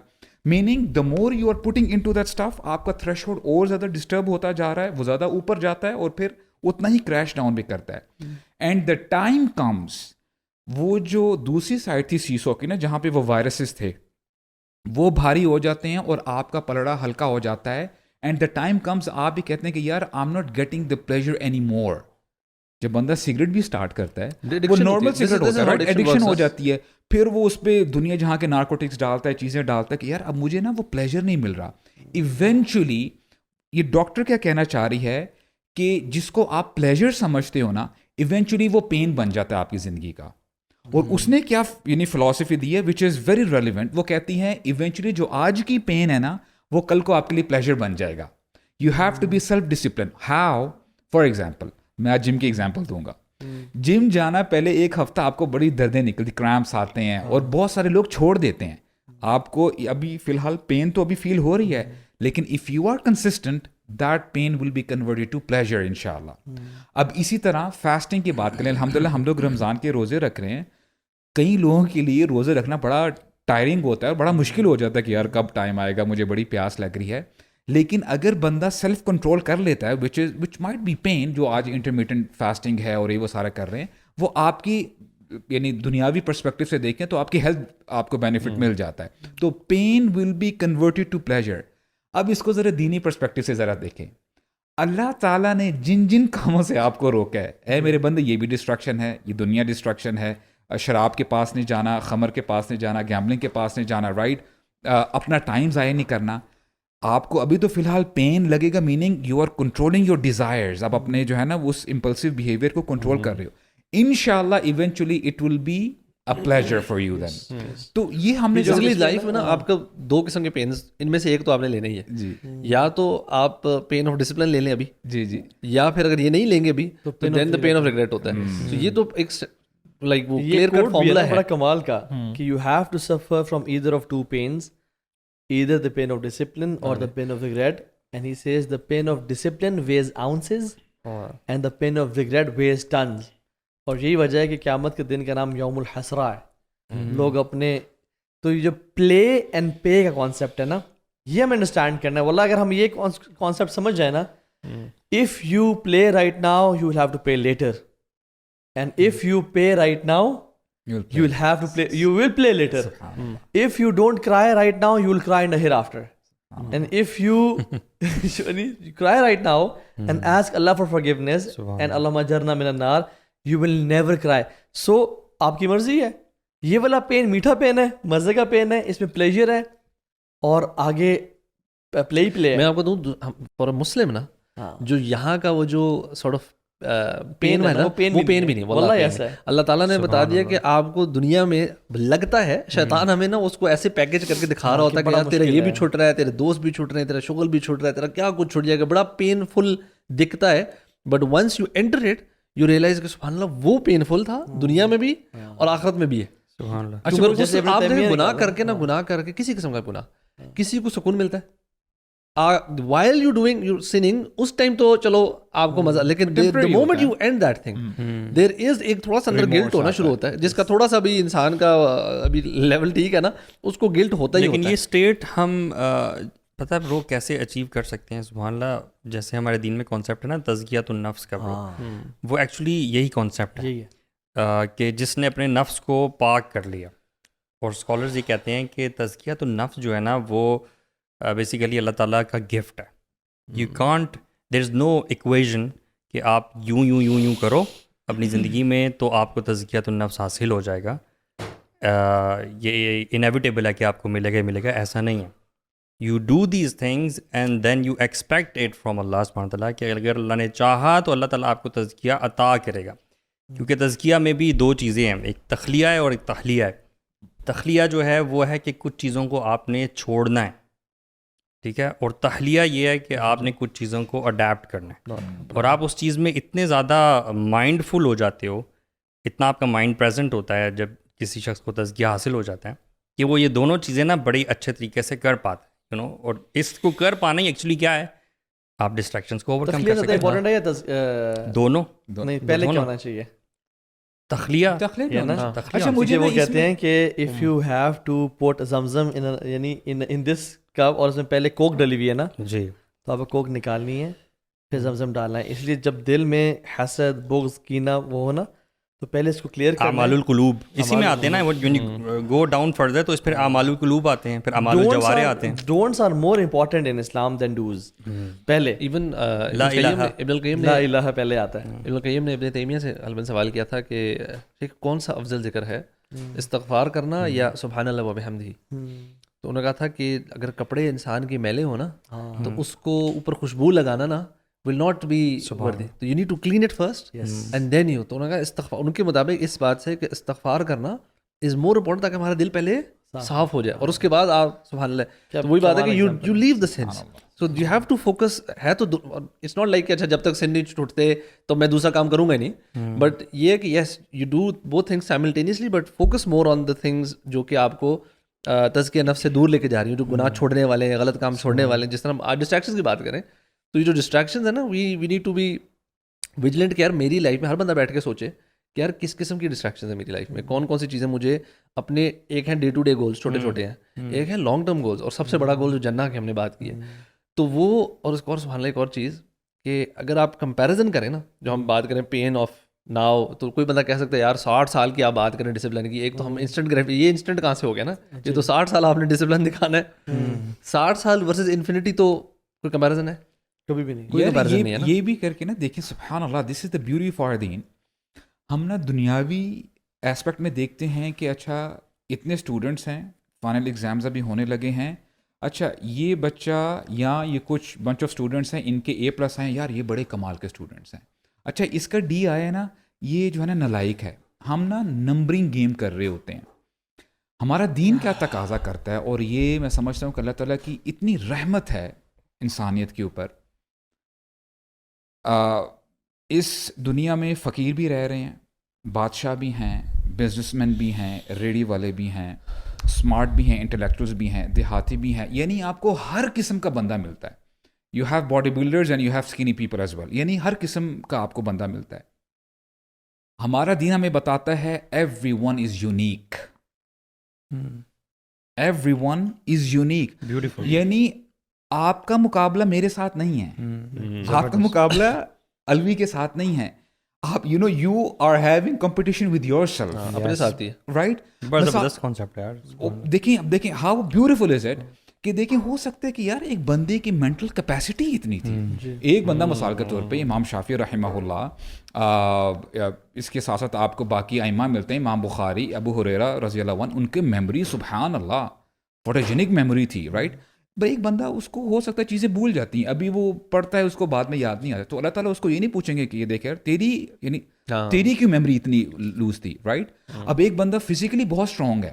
Meaning the more you are putting into that stuff, آپ کا تھریش ہولڈ اور زیادہ ڈسٹرب ہوتا جا رہا ہے, وہ زیادہ اوپر جاتا ہے, اور پھر اتنا ہی کریش ڈاؤن بھی کرتا ہے. اینڈ دا ٹائم کمز, وہ جو دوسری سائڈ تھی سیسو کی نا, جہاں پہ وہ وائرسز تھے, وہ بھاری ہو جاتے ہیں اور آپ کا پلڑا ہلکا ہو جاتا ہے. اینڈ دا ٹائم کمز, آپ بھی کہتے ہیں کہ یار I am not getting the pleasure anymore. جب بندہ سگریٹ بھی اسٹارٹ کرتا ہے, وہ نارمل سگریٹ ہوتا ہے, ایڈکشن ہو جاتی ہے, پھر وہ اس پہ دنیا جہاں کے نارکوٹکس ڈالتا ہے, چیزیں ڈالتا ہے کہ یار اب مجھے نا وہ پلیجر نہیں مل رہا. ایونچولی یہ ڈاکٹر کیا کہنا چاہ رہی ہے کہ جس کو آپ پلیجر سمجھتے ہو نا, ایونچولی وہ پین بن جاتا ہے آپ کی زندگی کا. اور اس نے کیا یعنی فلاسفی دی ہے وچ از ویری ریلیونٹ, وہ کہتی ہیں ایونچولی جو آج کی پین ہے نا وہ کل کو آپ کے لیے پلیجر بن جائے گا. You have to be self discipline. How? For example میں آج جم کی ایگزامپل دوں گا. جم جانا پہلے ایک ہفتہ آپ کو بڑی دردیں نکلتی, کریمپس آتے ہیں, اور بہت سارے لوگ چھوڑ دیتے ہیں. آپ کو ابھی فی الحال پین تو ابھی فیل ہو رہی ہے, لیکن if you are consistent that pain will be converted to pleasure انشاءاللہ. اب اسی طرح فاسٹنگ کی بات کریں, الحمدللہ ہم لوگ رمضان کے روزے رکھ رہے ہیں. کئی لوگوں کے لیے روزے رکھنا بڑا ٹائرنگ ہوتا ہے, بڑا مشکل ہو جاتا ہے کہ یار کب ٹائم آئے گا, مجھے بڑی پیاس لگ رہی ہے. لیکن اگر بندہ سیلف کنٹرول کر لیتا ہے, وچ مائٹ بی پین, جو آج انٹرمیٹنٹ فاسٹنگ ہے اور یہ وہ سارا کر رہے ہیں, وہ آپ کی یعنی دنیاوی پرسپیکٹو سے دیکھیں تو آپ کی ہیلتھ آپ کو بینیفٹ مل جاتا ہے. تو pain will be converted to pleasure. اب اس کو ذرا دینی پرسپیکٹو سے ذرا دیکھیں. اللہ تعالیٰ نے جن جن کاموں سے آپ کو روکا ہے, اے میرے بندے یہ بھی ڈسٹریکشن ہے, یہ دنیا ڈسٹریکشن ہے, شراب کے پاس نہیں جانا, خمر کے پاس نہیں جانا, گیمبلنگ کے پاس نہیں جانا, رائٹ, اپنا ٹائم ضائع نہیں کرنا. آپ کو ابھی تو فی الحال پین لگے گا, meaning you are controlling your desires, آپ اپنے جو ہے نا اس امپلسو بیہیویئر کو کنٹرول کر رہے ہو. انشاءاللہ eventually it will be a pleasure for you then. تو یہ ہم نے بیسیکلی لائف میں نا آپ کا دو قسم کے پینس, ان میں سے ایک تو آپ نے لینا ہی ہے جی, یا تو آپ پین آف ڈسپلن لے لیں ابھی, جی جی, یا پھر اگر یہ نہیں لیں گے ابھی تو دین دا پین آف ریگریٹ ہوتا ہے. تو یہ تو ایک لائک وہ کلیئر کٹ فارمولا ہے بڑا کمال کا کہ you have to suffer from either of two pains, either the pain of discipline اور the pain of regret. And he says the pain of discipline weighs ounces and the pain of regret weighs tons. اور یہی وجہ ہے کہ قیامت کے دن کا نام یوم الحسرہ ہے. لوگ اپنے تو یہ جو پلے اینڈ پے کا کانسیپٹ ہے نا, یہ ہمیں انڈرسٹینڈ کرنا ہے. واللہ اگر ہم یہ کانسیپٹ سمجھ جائیں نا, if you play right now you will have to pay later, and if you pay right now you will have to play, you will play later. If you don't cry right now you will cry in the hereafter. And if you cry right now and ask Allah for forgiveness and Allahumma jarna minan nar, you will never cry. So آپ کی مرضی ہے, یہ والا pain میٹھا pain ہے, مزے کا پین ہے, اس میں پلیجر ہے, اور آگے پلے ہی پلے ہے. میں آپ کو دوں فار اے مسلم نا, جو یہاں کا وہ جو سارٹ آف پین ہے نا, وہ پین بھی نہیں, واللہ ایسا ہے. اللہ تعالیٰ نے بتا دیا کہ آپ کو دنیا میں لگتا ہے, شیطان ہمیں نا اس کو ایسے پیکج کر کے دکھا رہا ہوتا ہے کہ یار تیرا یہ بھی چھوٹ رہا ہے, تیرے دوست بھی چھوٹ رہے ہیں, تیرا شغل بھی چھوٹ رہا ہے, تیرا کیا کچھ چھوٹ جائے گا, بڑا پین فل دکھتا ہے. But once you enter it you realise کہ سبحان اللہ وہ پین فل تھا, دنیا میں بھی اور آخرت میں بھی ہے. آپ گناہ کر کے نا, گناہ کر کے کسی قسم کا گناہ, کسی کو سکون ملتا ہے while you doing you sinning, اس ٹائم تو چلو آپ کو مزہ, لیکن the moment you end that thing there is ایک تھوڑا سا اندر گلٹ ہونا شروع ہوتا ہے, جس کا تھوڑا سا بھی انسان کا ابھی لیول ٹھیک ہے نا, اس کو گلٹ ہوتا ہی ہوتا ہے. لیکن یہ اسٹیٹ ہم پتہ ہے برو کیسے اچیو کر سکتے ہیں؟ سبحان اللہ, جیسے ہمارے دین میں کانسیپٹ ہے نا تزکیۃ النفس کا, وہ ایکچولی یہی کانسیپٹ ہے کہ جس نے اپنے نفس کو پاک کر لیا. اور اسکالرز یہ کہتے ہیں کہ تزکیۃ النفس جو ہے نا وہ بیسیکلی اللہ تعالیٰ کا گفٹ ہے. You can't, there is no equation کہ آپ یوں کرو اپنی زندگی میں تو آپ کو تزکیۃ النفس حاصل ہو جائے گا. یہ انیویٹیبل ہے کہ آپ کو ملے گا, ایسا نہیں ہے. You do these things and then you expect it from Allah سبحانہ تعالیٰ کہ اگر اللہ نے چاہا تو اللہ تعالیٰ آپ کو تزکیہ عطا کرے گا. کیونکہ تزکیہ میں بھی دو چیزیں ہیں, ایک تخلیہ ہے اور ایک تحلیہ ہے. تخلیہ جو ہے وہ ہے کہ کچھ چیزوں کو آپ نے چھوڑنا ہے, ٹھیک ہے, اور تحلیہ یہ ہے کہ آپ نے کچھ چیزوں کو اڈیپٹ کرنا ہے. اور آپ اس چیز میں اتنے زیادہ مائنڈ فل ہو جاتے ہو, اتنا آپ کا مائنڈ پریزنٹ ہوتا ہے جب کسی شخص کو تزکیہ حاصل ہو جاتا ہے, کہ وہ یہ دونوں چیزیں نا بڑی اچھے طریقے سے کر پاتے ہیں, اور اس کو کر پانا ہی ایکچولی کیا ہے, آپ ڈسٹریکشنس کو اوور کم کر سکتے ہیں. دونوں نہیں, پہلے کیا ہونا چاہیے؟ تخلیہ. اچھا مجھے وہ کہتے ہیں کہ if you have to put زمزم یعنی ان دس کپ, اور اس میں پہلے کوک ڈلی ہوئی ہے نا جی, تو آپ کو کوک نکالنی ہے, پھر زمزم ڈالنا ہے. اس لیے جب دل میں حسد, بغض, کینہ وہ ہو نا, تو پہلے اس کو کلیئر کرنا ہے. اعمال القلوب اسی میں آتے ہیں نا, گو ڈاؤن فردر تو اس پھر اعمال القلوب آتے ہیں, پھر اعمال الجوارح آتے ہیں. Don't's are more important in Islam than do's. پہلے ایون ابن القیم لا الہ پہلے آتا ہے. ابن القیم نے ابن تیمیہ سے غالباً سوال کیا تھا کہ کون سا افضل ذکر ہے, استغفار کرنا یا سبحان اللہ و بحمدہ. تو انہوں نے کہا تھا کہ اگر کپڑے انسان کے میلے ہو نا تو اس کو اوپر خوشبو لگانا نا will not be worthy, تو you need to clean it first and then you. تو انہوں نے کہا استغفار, ان کے مطابق اس بات سے کہ استغفار کرنا is more important تاکہ ہمارا دل پہلے صاف ہو جائے, اور اس کے بعد آپ سبحان اللہ. تو وہی بات ہے کہ you leave the sins, so you have to focus. ہے تو it's not like کہ اچھا جب تک sin نہیں چھوٹتے تو میں دوسرا کام کروں گا نہیں, بٹ یہ کہ yes you do both things simultaneously but focus more on the things جو کہ آپ کو تزکیہ نفس سے دور لے کے جا رہی ہوں, جو گناہ چھوڑنے والے ہیں, غلط کام چھوڑنے والے ہیں. جس طرح آپ ڈسٹریکشنز کی بات کریں تو یہ جو ڈسٹریکشنز ہیں نا, we need to be vigilant کہ یار میری لائف میں ہر بندہ بیٹھ کے سوچے کہ یار کس قسم کی ڈسٹریکشنز ہیں میری لائف میں, کون کون سی چیزیں مجھے اپنے, ایک ہیں ڈے ٹو ڈے گولز چھوٹے چھوٹے ہیں, ایک ہے لانگ ٹرم گولز, اور سب سے بڑا گول جو جنہ کی ہم نے بات کی ہے. تو وہ اور اس کو اور سبحان اللہ ایک اور چیز کہ اگر آپ کمپیریزن کریں نا, جو ہم بات کریں پین آف ناؤ, تو کوئی بندہ کہہ سکتا ہے یار 60 سال کی آپ بات کریں ڈسپلن کی, ایک تو ہم انسٹنٹ گریفٹی, یہ انسٹنٹ کہاں سے ہو گیا نا, یہ تو 60 سال آپ نے ڈسپلن دکھانا ہے. 60 سال ورسز انفینٹی تو کوئی کمپیریزن ہے؟ کبھی بھی نہیں. کوئی یار comparison نہیں ہے نا. یہ بھی کر کے نا دیکھیں سبحان اللہ, دس از دا بیوٹی فار دین. ہم نا دنیاوی اسپیکٹ میں دیکھتے ہیں کہ اچھا اتنے اسٹوڈنٹس ہیں, فائنل ایگزامز ابھی ہونے لگے ہیں, اچھا یہ بچہ یا یہ کچھ بنچ آف اسٹوڈنٹس ہیں ان کے A+ ہیں, یار یہ بڑے کمال کے اسٹوڈنٹس ہیں, اچھا اس کا D آیا نا, یہ جو ہے نا نالائق ہے. ہم نا نمبرنگ گیم کر رہے ہوتے ہیں. ہمارا دین کیا تقاضا کرتا ہے, اور یہ میں سمجھتا ہوں کہ اللہ تعالیٰ کی اتنی رحمت ہے انسانیت کے اوپر. اس دنیا میں فقیر بھی رہ رہے ہیں, بادشاہ بھی ہیں, بزنس مین بھی ہیں, ریڈی والے بھی ہیں, اسمارٹ بھی ہیں, انٹلیکچوئلس بھی ہیں, دیہاتی بھی ہیں, یعنی آپ کو ہر قسم کا بندہ ملتا ہے. You have body builders and you have skinny people as well, یعنی ہر قسم کا آپ کو بندہ ملتا ہے. ہمارا دین ہمیں بتاتا ہے every one is unique, every one is unique. Beautiful. یعنی آپ کا مقابلہ میرے ساتھ نہیں ہے, آپ کا مقابلہ الوی کے ساتھ نہیں ہے. آپ you are having competition with yourself, اپنے ساتھ ہی ہے. رائٹ. بڑا زبردست کانسیپٹ ہے یار. اب دیکھیں ہاؤ بیوٹیفل از اٹ کہ دیکھیں ہو سکتا ہے کہ یار ایک بندے کی مینٹل کیپیسٹی اتنی تھی. ایک بندہ مثال کے طور پہ امام شافعی رحمہ اللہ, اس کے ساتھ ساتھ آپ کو باقی ائمہ ملتے ہیں, امام بخاری, ابو ہریرہ رضی اللہ عنہ, ان کے میموری سبحان اللہ فوٹوجینک میموری تھی, رائٹ. بھائی ایک بندہ اس کو ہو سکتا ہے چیزیں بھول جاتی ہیں, ابھی وہ پڑھتا ہے اس کو بعد میں یاد نہیں آتا, تو اللہ تعالیٰ اس کو یہ نہیں پوچھیں گے کہ یہ دیکھ یار تیری کی میموری اتنی لوز تھی, رائٹ. اب ایک بندہ فزیکلی بہت اسٹرانگ ہے,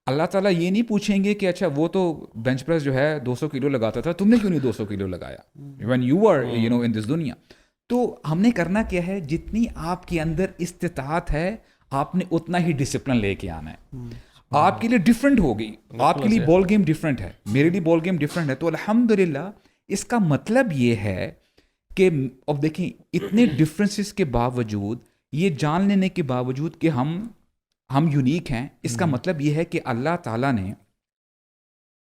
اللہ تعالیٰ یہ نہیں پوچھیں گے کہ اچھا وہ تو بینچ پریس جو ہے 200 کلو لگاتا تھا, تم نے کیوں نہیں 200 کلو لگایا وین یو آر ان دس دنیا. تو ہم نے کرنا کیا ہے, جتنی آپ کے اندر استطاعت ہے آپ نے اتنا ہی ڈسپلن لے کے آنا ہے. آپ کے لیے ڈفرینٹ ہوگی, آپ کے لیے بال گیم ڈفرینٹ ہے, میرے لیے بال گیم ڈفرینٹ ہے. تو الحمدللہ اس کا مطلب یہ ہے کہ اب دیکھیں اتنے ڈفرینسز کے باوجود, یہ جان لینے کے باوجود کہ ہم یونیک ہیں, اس کا مطلب یہ ہے کہ اللہ تعالیٰ نے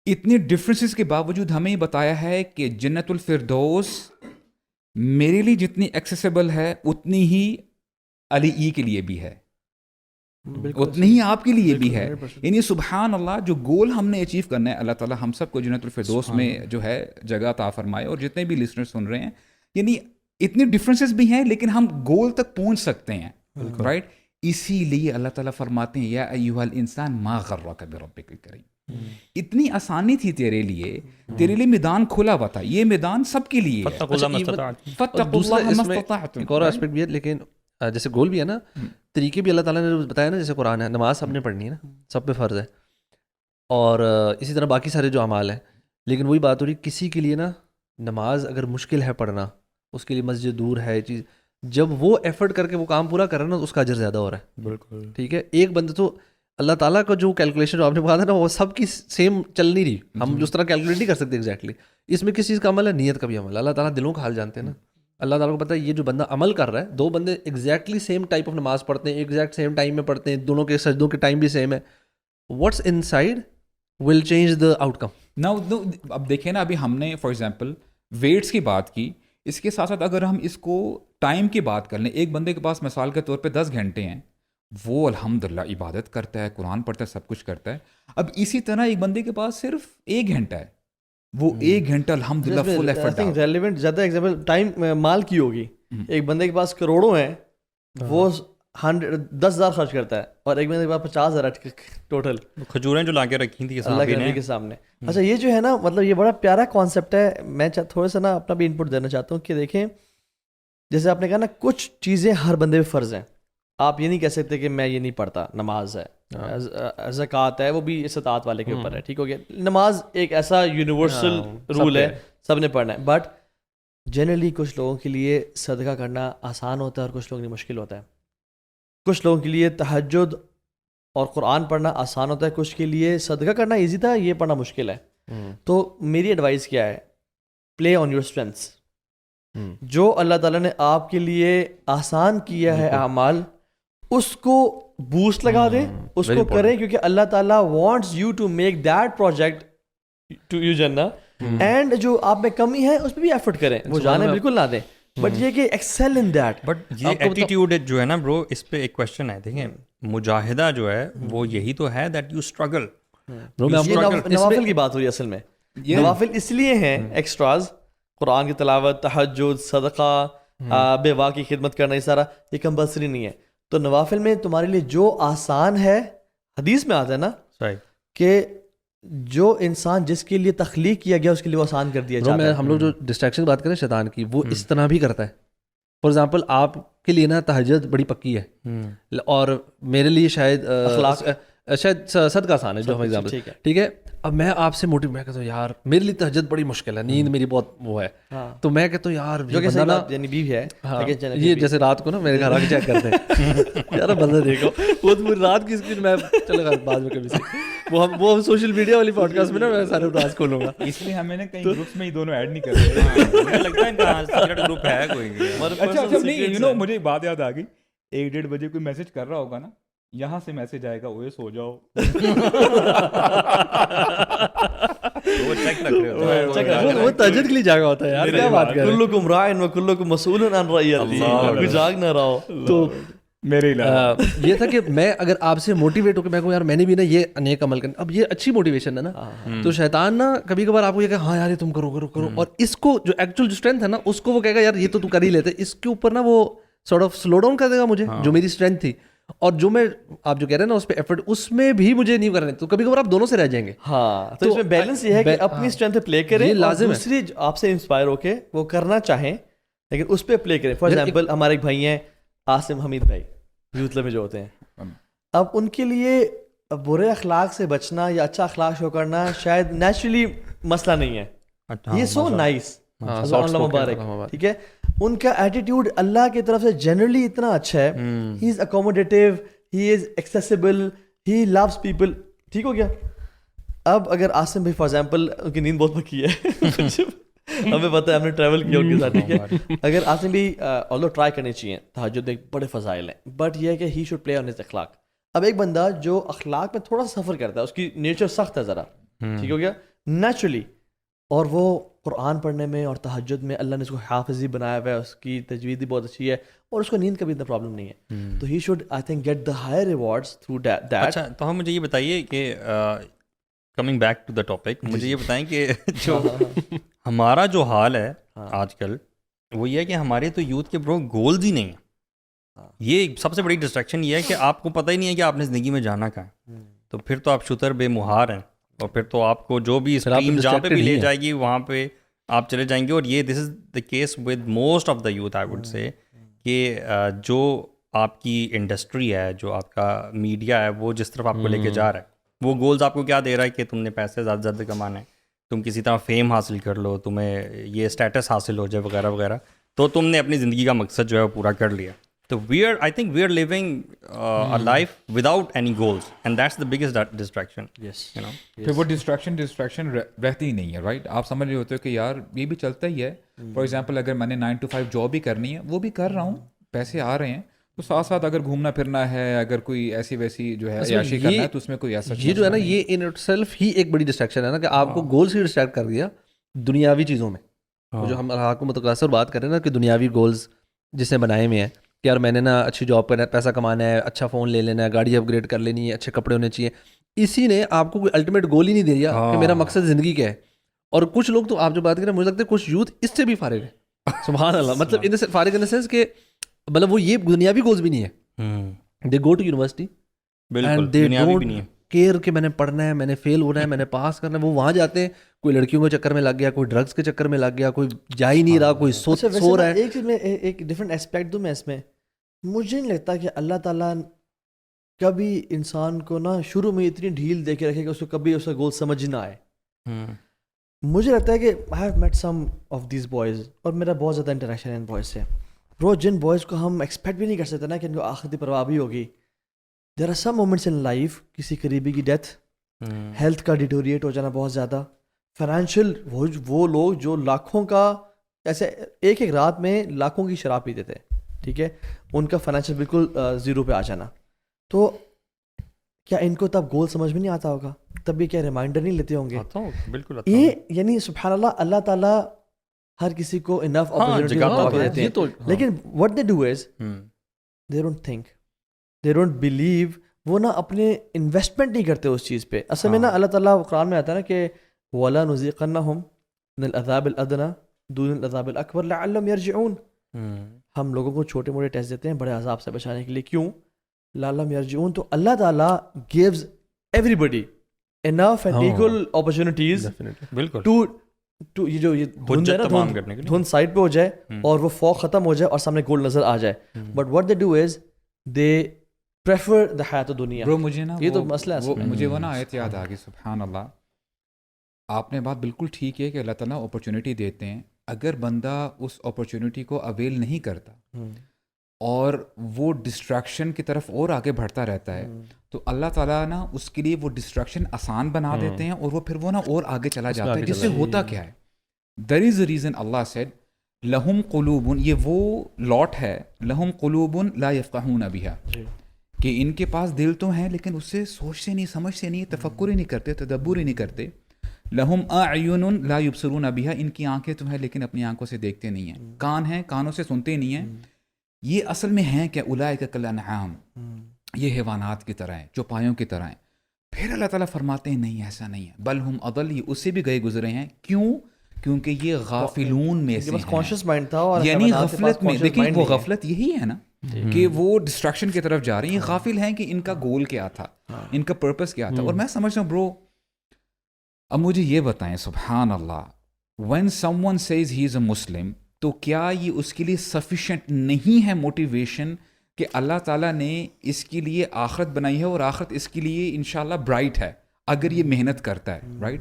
اتنے ڈفرینسز کے باوجود ہمیں بتایا ہے کہ جنت الفردوس میرے لیے جتنی ایکسیسیبل ہے اتنی ہی علی ای کے لیے بھی ہے, اتنی ہی آپ کے لیے بھی ہے. یعنی سبحان اللہ, جو گول ہم نے اچیو کرنا ہے, اللہ تعالیٰ ہم سب کو جنت الفردوس میں جو ہے جگہ عطا فرمائے. اور جتنے بھی لسنر سن رہے ہیں, یعنی اتنے ڈفرینسز بھی ہیں لیکن ہم گول تک پہنچ سکتے ہیں, رائٹ. اسی لیے اللہ تعالیٰ فرماتے ہیں یا ایھا الانسان ما غرک بربک الکریم. اتنی آسانی تھی تیرے لیے میدان کھلا ہوا تھا, یہ میدان سب کے لیے ہے. فاتقوا اللہ ما استطعتم. ایک اور اسپیکٹ بھی ہے, لیکن جیسے گول بھی ہے نا, طریقے بھی اللہ تعالیٰ نے بتایا نا, جیسے قرآن ہے, نماز سب نے پڑھنی ہے نا, سب پہ فرض ہے, اور اسی طرح باقی سارے جو اعمال ہیں. لیکن وہی بات ہو رہی, کسی کے لیے نا نماز اگر مشکل ہے پڑھنا, اس کے لیے مسجد دور ہے چیز, جب وہ ایفرٹ کر کے وہ کام پورا کر رہا ہے نا, تو اس کا اجر زیادہ ہو رہا ہے. بالکل ٹھیک ہے. ایک بندہ تو اللہ تعالیٰ کا جو کیلکولیشن جو آپ نے بتایا تھا نا, وہ سب کی سیم چل نہیں رہی, ہم اس طرح کیلکولیٹ نہیں کر سکتے ایگزیکٹلی. اس میں کس چیز کا عمل ہے, نیت کا بھی عمل ہے. اللہ تعالیٰ دلوں کا حال جانتے ہیں نا. اللہ تعالیٰ کو پتہ ہے یہ جو بندہ عمل کر رہا ہے, دو بندے ایگزیکٹلی سیم ٹائپ آف نماز پڑھتے ہیں, ایگزیکٹ سیم ٹائم میں پڑھتے ہیں, دونوں کے سجدوں کے ٹائم بھی سیم ہے, what's inside will change the outcome. No اب دیکھیں نا, ابھی ہم نے فار ایگزامپل ویٹس کی بات کی, اس کے ساتھ ساتھ اگر ہم اس کو ٹائم کی بات کر لیں, ایک بندے کے پاس مثال کے طور پہ 10 گھنٹے ہیں, وہ الحمدللہ عبادت کرتا ہے, قرآن پڑھتا ہے, سب کچھ کرتا ہے. اب اسی طرح ایک بندے کے پاس صرف 1 گھنٹہ ہے, وہ 1 گھنٹہ الحمدللہ فل ایفرٹ. ریلیونٹ زیادہ ایگزامپل ٹائم مال کی ہوگی. ایک بندے کے پاس کروڑوں ہیں, وہ 10,000 خرچ کرتا ہے, اور ایک بندے کے پاس 50,000 ٹوٹل کھجوریں جو لا کے رکھی تھی اللہ کے نبی کے سامنے. اچھا یہ جو ہے نا, مطلب یہ بڑا پیارا کانسیپٹ ہے. میں تھوڑا سا نا اپنا بھی انپٹ دینا چاہتا ہوں کہ دیکھیں, جیسے آپ نے کہا نا کچھ چیزیں ہر بندے پہ فرض ہیں. آپ یہ نہیں کہہ سکتے کہ میں یہ نہیں پڑھتا, نماز ہے, زکوٰۃ ہے, وہ بھی استطاعت والے کے اوپر ہے. ٹھیک ہو گیا, نماز ایک ایسا یونیورسل رول ہے, سب نے پڑھنا ہے. بٹ جنرلی کچھ لوگوں کے لیے صدقہ کرنا آسان ہوتا ہے اور کچھ لوگوں کے لیے مشکل ہوتا ہے. کچھ لوگوں کے لیے تہجد اور قرآن پڑھنا آسان ہوتا ہے, کچھ کے لیے صدقہ کرنا ایزی تھا, یہ پڑھنا مشکل ہے. تو میری ایڈوائس کیا ہے, پلے آن یور اسٹرینتھس. جو اللہ تعالیٰ نے آپ کے لیے آسان کیا ہے اعمال, اس کو بوسٹ لگا دیں, اس کو کریں, کیونکہ اللہ تعالیٰ wants you to make that project to you جنہ. اینڈ جو آپ میں کمی ہے اس پہ بھی ایفرٹ کریں, وہ جانے بالکل نہ دیں, بٹ یہ کہ ایکسل ان دیٹ. بٹ یہ ایٹیٹیوڈ جو ہے نا برو, اس پہ ایک کوشچن ہے. دیکھیں مجاہدہ جو ہے وہ یہی تو ہے دیٹ یو اسٹرگل. نوافل کی بات ہوئی اصل میں. نوافل اس لیے ہیں ایکسٹراز قرآن کی تلاوت, تہجد, صدقہ, بیوہ کی خدمت کرنا, یہ سارا یہ کمپلسری نہیں ہے. تو نوافل میں تمہارے لیے جو آسان ہے, حدیث میں آتا ہے نا صحیح کہ جو انسان جس کے لیے تخلیق کیا گیا اس کے لیے وہ آسان کر دیا جاتا ہے. ہم لوگ جو ڈسٹریکشن کی بات کریں شیطان کی, وہ اس طرح بھی کرتا ہے. فار ایگزامپل آپ کے لیے نا تہجد بڑی پکی ہے, اور میرے لیے شاید صدقہ آسان ہے, جو ہم ایگزامپل, ٹھیک ہے. اب میں آپ سے موٹیو, میں کہتا ہوں یار میرے لیے تہجد بڑی مشکل ہے, نیند میری بہت وہ ہے, تو میں کہتا ہوں یار جو کہ یعنی بیوی ہے, یہ جیسے رات کو نا میرے گھر آ کے چیک کرتے ہیں یار بندہ دیکھو وہ پوری رات کی اسکرین, میں چلو بعد میں کبھی سے وہ ہم سوشل میڈیا والی پوڈ کاسٹ میں نا میں سارے راز کھولوں گا, اس لیے ہمیں نا کئی گروپس میں یہ دونوں ایڈ نہیں کر رہے. مجھے لگتا ہے سیکرٹ گروپ ہے کوئی. اچھا نہیں, یو نو مجھے ایک بات یاد آ گئی, 1-1:30 بجے کوئی میسج کر رہا ہوگا نا, یہاں سے میسج آئے گا اوے سو جاؤ, وہ تہجد کے لیے جاگا ہوتا ہے یار, کیا بات کر رہے ہیں. کلکم راعٍ وکلکم مسئول عن رعیتہ, کوئی جاگ نہ رہا ہو. تو میرے علاوہ یہ تھا کہ میں اگر آپ سے موٹیویٹ ہو کے میں کہوں یار میں نے بھی نا یہ نیک عمل کرنا, اب یہ اچھی موٹیویشن ہے نا, تو شیطان نا کبھی کبھار آپ کو یہ کہ ہاں یار یہ تم کرو کرو کرو, اور اس کو جو ایکچوئل جو اسٹرینتھ ہے نا اس کو وہ کہے گا یار یہ تو کر ہی لیتے, اس کے اوپر نا وہ سارٹ آف سلو ڈاؤن کر دے گا مجھے, جو میری اسٹرینتھ تھی, اور جو میں آپ جو کہہ رہے ہیں نا اس پہ ایفرٹ, اس میں بھی مجھے نہیں کرنے, تو کبھی کبھار آپ دونوں سے رہ جائیں گے. ہاں تو اس میں بیلنس یہ ہے کہ اپنی اسٹرینتھ پلے کریں, لازم دوسری آپ سے انسپائر ہو کے وہ کرنا چاہیں لیکن اس پہ پلے کریں. فار ایگزامپل ہمارے ایک بھائی ہیں عاصم حمید بھائی, یوتھ میں جو ہوتے ہیں, اب ان کے لیے برے اخلاق سے بچنا یا اچھا اخلاق شو کرنا شاید نیچرلی مسئلہ نہیں ہے. یہ سو نائس, اللہ مبارک, ٹھیک ہے. ان کا ایٹیٹیوڈ اللہ کی طرف سے جنرلی اتنا اچھا ہے, ہی از اکوموڈیٹیو, ہی از ایکسیسیبل, ہی لوز پیپل, ٹھیک ہو گیا. اب اگر عاصم بھائی فار ایگزامپل ان کی نیند بہت پکی ہے, ہمیں پتہ ہے ہم نے ٹریول کیا ان کے ساتھ, ٹھیک ہے. اگر عاصم بھی آلدو ٹرائی کرنی چاہیے, تہجد میں بڑے فضائل ہیں, بٹ یہ ہے کہ he should play on his اخلاق. اب ایک بندہ جو اخلاق میں تھوڑا سا سفر کرتا ہے, اس کی نیچر سخت ہے ذرا, ٹھیک ہو گیا نیچرلی, اور وہ قرآن پڑھنے میں اور تہجد میں اللہ نے اس کو حافظی بنایا ہوا ہے, اس کی تجوید بھی بہت اچھی ہے, اور اس کو نیند کا بھی اتنا پرابلم نہیں ہے, تو ہی should I think get the higher rewards through that. اچھا تو ہم مجھے یہ بتائیے کہ coming back to the topic, مجھے یہ بتائیں کہ جو ہمارا جو حال ہے آج کل وہ یہ ہے کہ ہمارے تو یوتھ کے برو گولز ہی نہیں ہیں. یہ سب سے بڑی ڈسٹریکشن یہ ہے کہ آپ کو پتہ ہی نہیں ہے کہ آپ نے زندگی میں جانا کہاں ہے, تو پھر تو آپ شتر بے مہار ہیں, اور پھر تو آپ کو جو بھی اسٹریم جہاں پہ بھی لے جائے گی وہاں پہ آپ چلے جائیں گے. اور یہ this is the case with most of the youth I would say, کہ جو آپ کی انڈسٹری ہے, جو آپ کا میڈیا ہے, وہ جس طرف آپ کو لے کے جا رہا ہے, وہ گولز آپ کو کیا دے رہا ہے کہ تم نے پیسے زیادہ سے زیادہ کمانا ہے, تم کسی طرح فیم حاصل کر لو, تمہیں یہ اسٹیٹس حاصل ہو جائے وغیرہ وغیرہ, تو تم نے اپنی زندگی کا مقصد جو ہے وہ پورا کر لیا. تو I think we are living a life without any goals, and that's the biggest distraction. پھر وہ ڈسٹریکشن رہتی ہی نہیں ہے, رائٹ. آپ سمجھ رہے ہوتے ہو کہ یار یہ بھی چلتا ہی ہے. فار ایگزامپل اگر میں نے 9 to 5 جاب بھی کرنی ہے, وہ بھی کر رہا ہوں, پیسے آ رہے ہیں, تو ساتھ ساتھ اگر گھومنا پھرنا ہے, اگر کوئی ایسی ویسی جو ہے عیاشی کرنا ہے, تو اس میں کوئی ایسا یہ جو ہے نا یہ ان اٹ سیلف ہی ایک بڑی ڈسٹریکشن ہے نا, کہ آپ کو گولس ہی ڈسٹریکٹ کر دیا دنیاوی چیزوں میں. جو ہم کو متقاصر بات کریں نا کہ دنیاوی گولز جس نے بنائے ہوئے ہیں کہ یار میں نے نا اچھی جاب کرنا ہے, پیسہ کمانا ہے, اچھا فون لے لینا ہے, گاڑی اپ گریڈ کر لینی ہے, اچھے کپڑے ہونے چاہیے, اسی نے آپ کو کوئی الٹیمیٹ گول ہی نہیں دیا کہ میرا مقصد زندگی کیا ہے. اور کچھ لوگ تو آپ جو بات کر رہے ہیں, مجھے لگتا ہے کچھ یوتھ اس سے بھی فارغ ہے, سبحان اللہ, مطلب فارغ ان دا سینس کہ مطلب وہ یہ دنیاوی گولز بھی نہیں ہے. They go to university and they don't care کہ میں نے پڑھنا ہے, میں نے فیل ہونا ہے, میں نے پاس کرنا ہے. وہ وہاں جاتے ہیں, کوئی لڑکیوں کے چکر میں لگ گیا, کوئی ڈرگس کے چکر میں لگ گیا, کوئی جا ہی نہیں رہا, کوئی سو رہا ہے. ایک چیز میں ایک ڈفرینٹ اسپیکٹ دوں میں اس میں, مجھے نہیں لگتا کہ اللہ تعالیٰ کبھی انسان کو نا شروع میں اتنی ڈھیل دے کے رکھے کہ اس کو کبھی اس کا گول سمجھ نہ آئے. مجھے لگتا ہے کہ I have met some of these boys, اور میرا بہت زیادہ انٹریکشن ہے ان بوائز سے. برو جن بوائز کو ہم ایکسپیکٹ بھی نہیں کر سکتے نا کہ ان کو آخرتی پرواہ بھی ہوگی. There are some moments in life, کسی قریبی کی ڈیتھ, ہیلتھ کا ڈیٹوریٹ ہو جانا بہت زیادہ, فائنینشیل وہ لوگ جو لاکھوں کا ایسے ایک رات میں لاکھوں کی شراب پیتے تھے, ٹھیک ہے, ان کا فائنینشیل بالکل زیرو پہ آ جانا. تو کیا ان کو تب گول سمجھ میں نہیں آتا ہوگا, تب بھی کیا ریمائنڈر نہیں لیتے ہوں گے؟ بالکل. یہ یعنی سبحان اللہ, اللہ تعالیٰ ہر کسی کو انف اپرچونٹی دیتے ہیں, لیکن what they do is they don't think, they don't believe. وہ نا اپنے انویسٹمنٹ نہیں کرتے اس چیز پہ. اصل میں نا اللہ تعالیٰ قرآن میں آتا ہے نا کہ وَلَا نُذِيقَنَّهُمْ مِنَ الْعَذَابِ الْأَدْنَىٰ دون العذاب الاکبر لعلهم یرجعون. ہم لوگوں کو چھوٹے موٹے ٹیسٹ دیتے ہیں بڑے عذاب سے بچانے کے لیے. کیوں؟ لعلهم یرجعون. تو اللہ تعالیٰ gives everybody enough and equal opportunities بالکل to یہ جو یہ دھند ہے نا, دھند سائڈ پہ ہو جائے اور وہ فوق ختم ہو جائے اور سامنے گولڈ نظر آ جائے. But what they do is they prefer the حیات دنیا. برو مجھے نا یہ تو مسئلہ ہے. مجھے وہ نا آیت یاد آ گئی, سبحان اللہ. آپ نے بات بالکل ٹھیک ہے کہ اللہ تعالیٰ اپرچونیٹی دیتے ہیں. اگر بندہ اس اپرچونیٹی کو اویل نہیں کرتا اور وہ ڈسٹریکشن کی طرف اور آگے بڑھتا رہتا ہے تو اللہ تعالیٰ نا اس کے لیے وہ ڈسٹریکشن آسان بنا دیتے ہیں اور وہ پھر وہ نا اور آگے چلا جاتا ہے, جس سے ہوتا کیا ہے. دیر از اے ریزن اللہ سیڈ لہم قلوب, یہ وہ لاٹ ہے, لہم قلوب لا یفقہون بہا, کہ ان کے پاس دل تو ہیں لیکن اس سے سوچتے نہیں, سمجھتے نہیں, تفکر ہی نہیں کرتے, تدبر ہی نہیں کرتے. لہم اعین لا یبصرون بہا, ان کی آنکھیں تو ہیں لیکن اپنی آنکھوں سے دیکھتے نہیں ہیں. کان ہیں, کانوں سے سنتے نہیں ہیں. یہ اصل میں ہیں کہ اولئک کالانعام, یہ حیوانات کی طرح ہیں, چوپایوں کی طرح ہیں. پھر اللہ تعالیٰ فرماتے ہیں نہیں ایسا نہیں ہے, بل ہم اضل, یہ اس سے بھی گئے گزرے ہیں. کیوں؟ کیونکہ یہ غافلون میں سے کانشیس مائنڈ تھا, اور یعنی غفلت میں. دیکھیں وہ غفلت یہی ہے نا کہ وہ ڈسٹریکشن کی طرف جا رہے ہیں. یہ غافل ہیں کہ ان کا گول کیا تھا, ان کا پرپس کیا تھا. اور میں سمجھتا ہوں برو, اب مجھے یہ بتائیں سبحان اللہ, when someone says he is a Muslim, تو کیا یہ اس کے لیے سفیشینٹ نہیں ہے موٹیویشن کہ اللہ تعالیٰ نے اس کے لیے آخرت بنائی ہے اور آخرت اس کے لیے انشاءاللہ برائٹ ہے اگر یہ محنت کرتا ہے, رائٹ.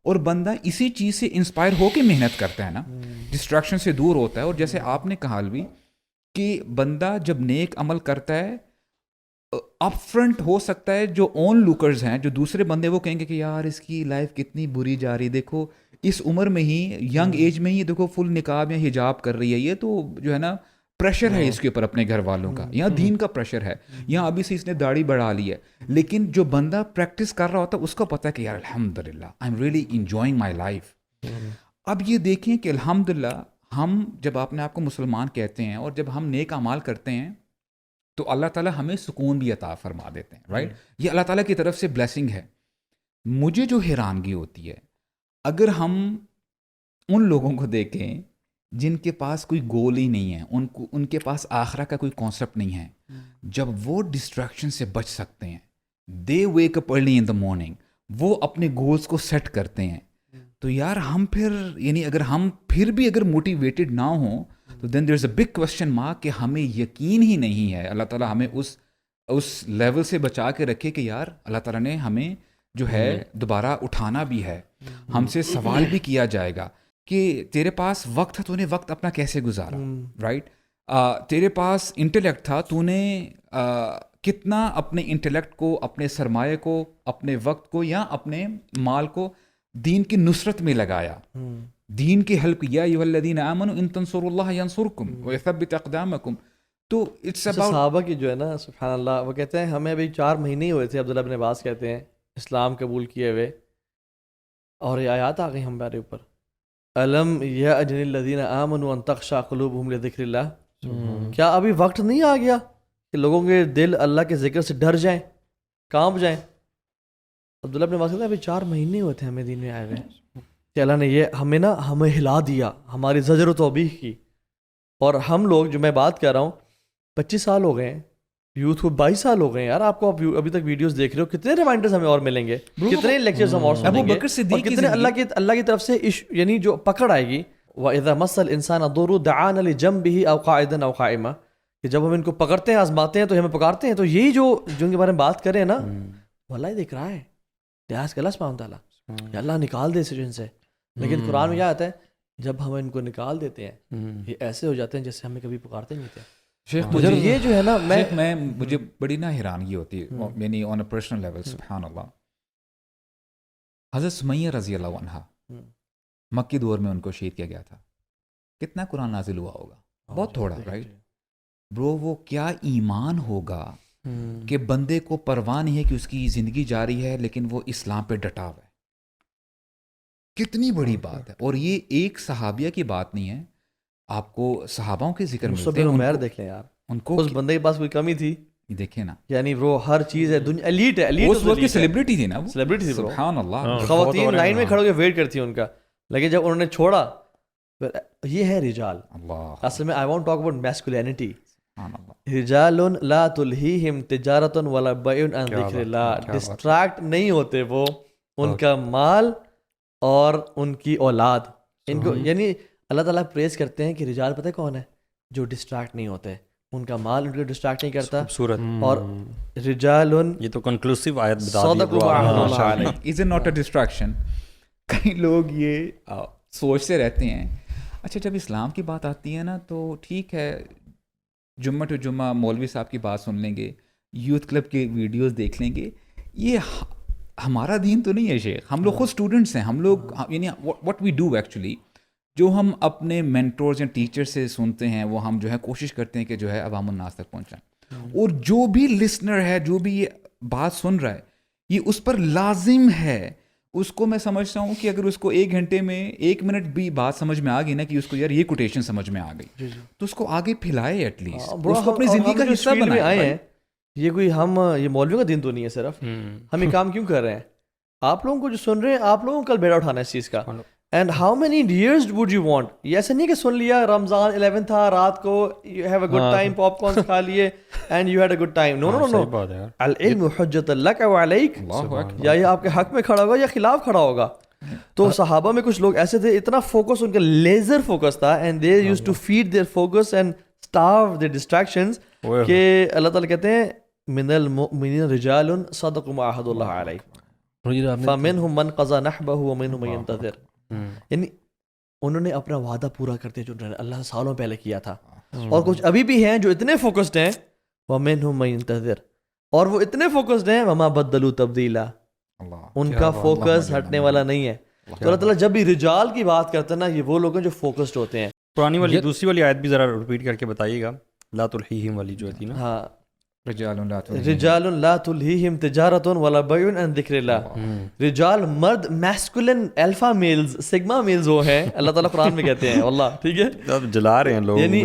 اور بندہ اسی چیز سے انسپائر ہو کے محنت کرتا ہے نا, ڈسٹریکشن سے دور ہوتا ہے. اور جیسے آپ نے کہا بھی کہ بندہ جب نیک عمل کرتا ہے اپ فرنٹ ہو سکتا ہے, جو اون لوکرز ہیں, جو دوسرے بندے, وہ کہیں گے کہ یار اس کی لائف کتنی بری جا رہی, دیکھو اس عمر میں ہی, ینگ ایج میں ہی دیکھو فل نقاب یا حجاب کر رہی ہے, یہ تو جو ہے نا پریشر ہے اس کے اوپر اپنے گھر والوں کا, یا دین کا پریشر ہے, یا ابھی سے اس نے داڑھی بڑھا لی ہے. لیکن جو بندہ پریکٹس کر رہا ہوتا ہے اس کو پتہ ہے کہ یار الحمدللہ I am really enjoying my life. اب یہ دیکھیں کہ الحمدللہ ہم جب اپنے آپ کو مسلمان کہتے ہیں اور جب ہم نیک اعمال کرتے ہیں تو اللہ تعالیٰ ہمیں سکون بھی عطا فرما دیتے ہیں, رائٹ. یہ اللہ تعالیٰ کی طرف سے بلیسنگ ہے. مجھے جو حیرانگی ہوتی ہے, اگر ہم ان لوگوں کو دیکھیں جن کے پاس کوئی گول ہی نہیں ہے, ان کے پاس آخرت کا کوئی کانسیپٹ نہیں ہے, جب وہ ڈسٹریکشن سے بچ سکتے ہیں, they wake up early in the morning, وہ اپنے گولز کو سیٹ کرتے ہیں, تو یار ہم پھر یعنی اگر ہم پھر بھی اگر موٹیویٹڈ نہ ہوں تو دین دیر از اے بگ کوشچن مارک کہ ہمیں یقین ہی نہیں ہے. اللہ تعالیٰ ہمیں اس لیول سے بچا کے رکھے کہ یار اللہ تعالیٰ نے ہمیں جو ہے دوبارہ اٹھانا بھی ہے, ہم سے سوال بھی کیا جائے گا کہ تیرے پاس وقت تھا, تو نے وقت اپنا کیسے گزارا, رائٹ. تیرے پاس انٹلیکٹ تھا, تو نے کتنا اپنے انٹلیکٹ کو, اپنے سرمایہ کو, اپنے وقت کو یا اپنے مال کو دین کی نصرت میں لگایا, دین کی ہیلپ کیا. یا ایھا الذین آمنوا ان تنصروا اللہ ینصرکم ویثبت اقدامکم. تو اٹس اباؤٹ صحابہ کی جو ہے نا سبحان اللہ, وہ کہتے ہیں ہمیں ابھی 4 مہینے ہی ہوئے تھے, عبداللہ بن عباس کہتے ہیں, اسلام قبول کیے ہوئے, اور یہ آیات آ گئی ہمارے اوپر, الم یأن الذین آمنوا ان تخشع قلوبہم لذکر اللہ. کیا ابھی وقت نہیں آ گیا کہ لوگوں کے دل اللہ کے ذکر سے ڈر جائیں, کانپ جائیں؟ عبداللہ بن عباس کہتے ہیں ابھی 4 مہینے ہوئے تھے ہمیں دین میں آئے ہوئے کہ اللہ نے یہ ہمیں ہلا دیا, ہماری زجر و توبیخ کی. اور ہم لوگ, جو میں بات کر رہا ہوں, 25 سال ہو گئے ہیں, یوتھ کو 22 سال ہو گئے ہیں یار. آپ کو ابھی تک ویڈیوز دیکھ رہے ہو, کتنے ریمائنڈرز ہمیں اور ملیں گے, کتنے لیکچرز ہم اور سنیں گے, اور کتنے اللہ کی طرف سے یعنی جو پکڑ آئے گی. وَإِذَا مَسَّ الْإِنسَانَ الضُّرُّ دَعَانَا لِجَنبِهِ أَوْ قَاعِدًا أَوْ قَائِمًا, کہ جب ہم ان کو پکڑتے ہیں, آزماتے ہیں, تو ہمیں پکارتے ہیں. تو یہی جو ان کے بارے میں بات کریں نا, واللہ دیکھ رہا ہے, لحاظ کا اللہ سبحانہ تعالیٰ, یا اللہ نکال دے سجن سے. لیکن قرآن میں کیا آتا ہے, جب ہم ان کو نکال دیتے ہیں یہ ایسے ہو جاتے ہیں جیسے ہمیں کبھی پکارتے نہیں تھے. شیخ مجھے یہ جو ہے نا, مجھے بڑی نا حیرانگی ہوتی ہے, یعنی آن اے پرسنل لیول, سبحان اللہ. حضرت سمیہ رضی اللہ عنہا, مکی دور میں ان کو شہید کیا گیا تھا. کتنا قرآن نازل ہوا ہوگا؟ بہت تھوڑا, رائٹ. برو وہ کیا ایمان ہوگا کہ بندے کو پرواہ نہیں ہے کہ اس کی زندگی جاری ہے لیکن وہ اسلام پہ ڈٹا ہوا ہے. کتنی بڑی بات ہے. اور یہ ایک صحابیہ کی بات نہیں ہے, آپ کو صحاباؤں کے ذکر ملتے ہیں. عمیر دیکھ لیں یار, ان کو اس بندے کے پاس کوئی کمی تھی؟ دیکھیں نا, یعنی وہ ہر چیز ہے, دنیا ایلیٹ ہے, ایلیٹ اس وقت کی سیلیبریٹی تھی نا, وہ سیلیبریٹی تھی. سبحان اللہ. خواتین لائن میں کھڑے ہو کے ویٹ کرتی ہیں ان کا, لیکن جب انہوں نے چھوڑا یہ ہے رجال. اللہ اصل میں I want to talk about masculinity. سبحان اللہ. رجال لا تلہیہم تجارت ولا بیع عن ذکر اللہ. ڈسٹریکٹ نہیں ہوتے وہ, ان کا مال اور ان کی اولاد ان کو, یعنی اللہ تعالیٰ پریز کرتے ہیں کہ رجال پتہ کون ہے, جو ڈسٹریکٹ نہیں ہوتے, ان کا مال ان کو ڈسٹریکٹ نہیں کرتا. خوبصورت. اور رجال یہ تو کنکلوسیو آیت بتا صدقوا ما عاہدوا اللہ علیہ. از اے ناٹ اے ڈسٹریکشن. کئی لوگ یہ سوچتے رہتے ہیں, اچھا جب اسلام کی بات آتی ہے نا تو ٹھیک ہے, جمعہ ٹو جمعہ مولوی صاحب کی بات سن لیں گے, یوتھ کلب کے ویڈیوز دیکھ لیں گے, یہ ہمارا دین تو نہیں ہے شیخ. ہم لوگ خود اسٹوڈنٹس ہیں, ہم لوگ یعنی واٹ وی ڈو ایکچولی, جو ہم اپنے مینٹورز یا ٹیچر سے سنتے ہیں وہ ہم جو ہے کوشش کرتے ہیں کہ جو ہے عوام الناس تک پہنچائیں. اور جو بھی لسنر ہے, جو بھی یہ بات سن رہا ہے, یہ اس پر لازم ہے. اس کو میں سمجھتا ہوں کہ اگر اس کو 1 گھنٹے میں 1 منٹ بھی بات سمجھ میں آ گئی نا کہ اس کو یار یہ کوٹیشن سمجھ میں آ گئی, تو اس کو آگے پھیلائے ایٹ لیسٹ, اس کو اپنی زندگی کا حصہ بنائے. آئے ہیں یہ کوئی ہم یہ مولویوں کا دین تو نہیں ہے صرف, ہم یہ کام کیوں کر رہے ہیں؟ آپ لوگوں کو جو سن رہے ہیں, آپ لوگوں کو کل بیٹا اٹھانا ہے اس چیز کا. And how many years would you want? یہ ایسا نہیں کہ سن لیا رمضان 11 تھا, رات کو you have a good time, popcorn کھا لیے and you had a good time. No no no, العلم حجت لک وعلیک. یا یہ آپ کے حق میں کھڑا ہوگا یا خلاف کھڑا ہوگا. تو صحابہ میں کچھ لوگ ایسے تھے, اتنا فوکس ان کا لیزر فوکس تھا, and they use to feed their focus and starve their distractions, کہ اللہ تعالیٰ کہتے ہیں من المؤمنین رجال صدقوا ما عاہدوا اللہ علیہ فمنہم من قضى نحبہ ومنہم من ينتظر. یعنی انہوں نے اپنا وعدہ پورا کرتے جو اللہ نے سالوں پہلے کیا تھا, اور کچھ ابھی بھی ہیں جو اتنے فوکسڈ ہیں ومنہم من ينتظر, اور وہ اتنے فوکسڈ ہیں وما بدلوا تبدیلا, ان کا فوکس ہٹنے والا نہیں ہے. تو اللہ تعالیٰ جب بھی رجال کی بات کرتے ہیں نا, یہ وہ لوگ ہیں جو فوکسڈ ہوتے ہیں. پرانی والی دوسری والی آیت بھی ذرا ریپیٹ کر کے بتائیے گا, لا تلہیہم والی جو تھی نا. ہاں, رجال لا تلہیہم تجارت ولا بیع عن ذکر اللہ. رجال مرد, masculine alpha males, sigma males وہ ہیں, اللہ تعالیٰ قرآن میں کہتے ہیں واللہ, ٹھیک ہے, اب جلا رہے ہیں لوگ, یعنی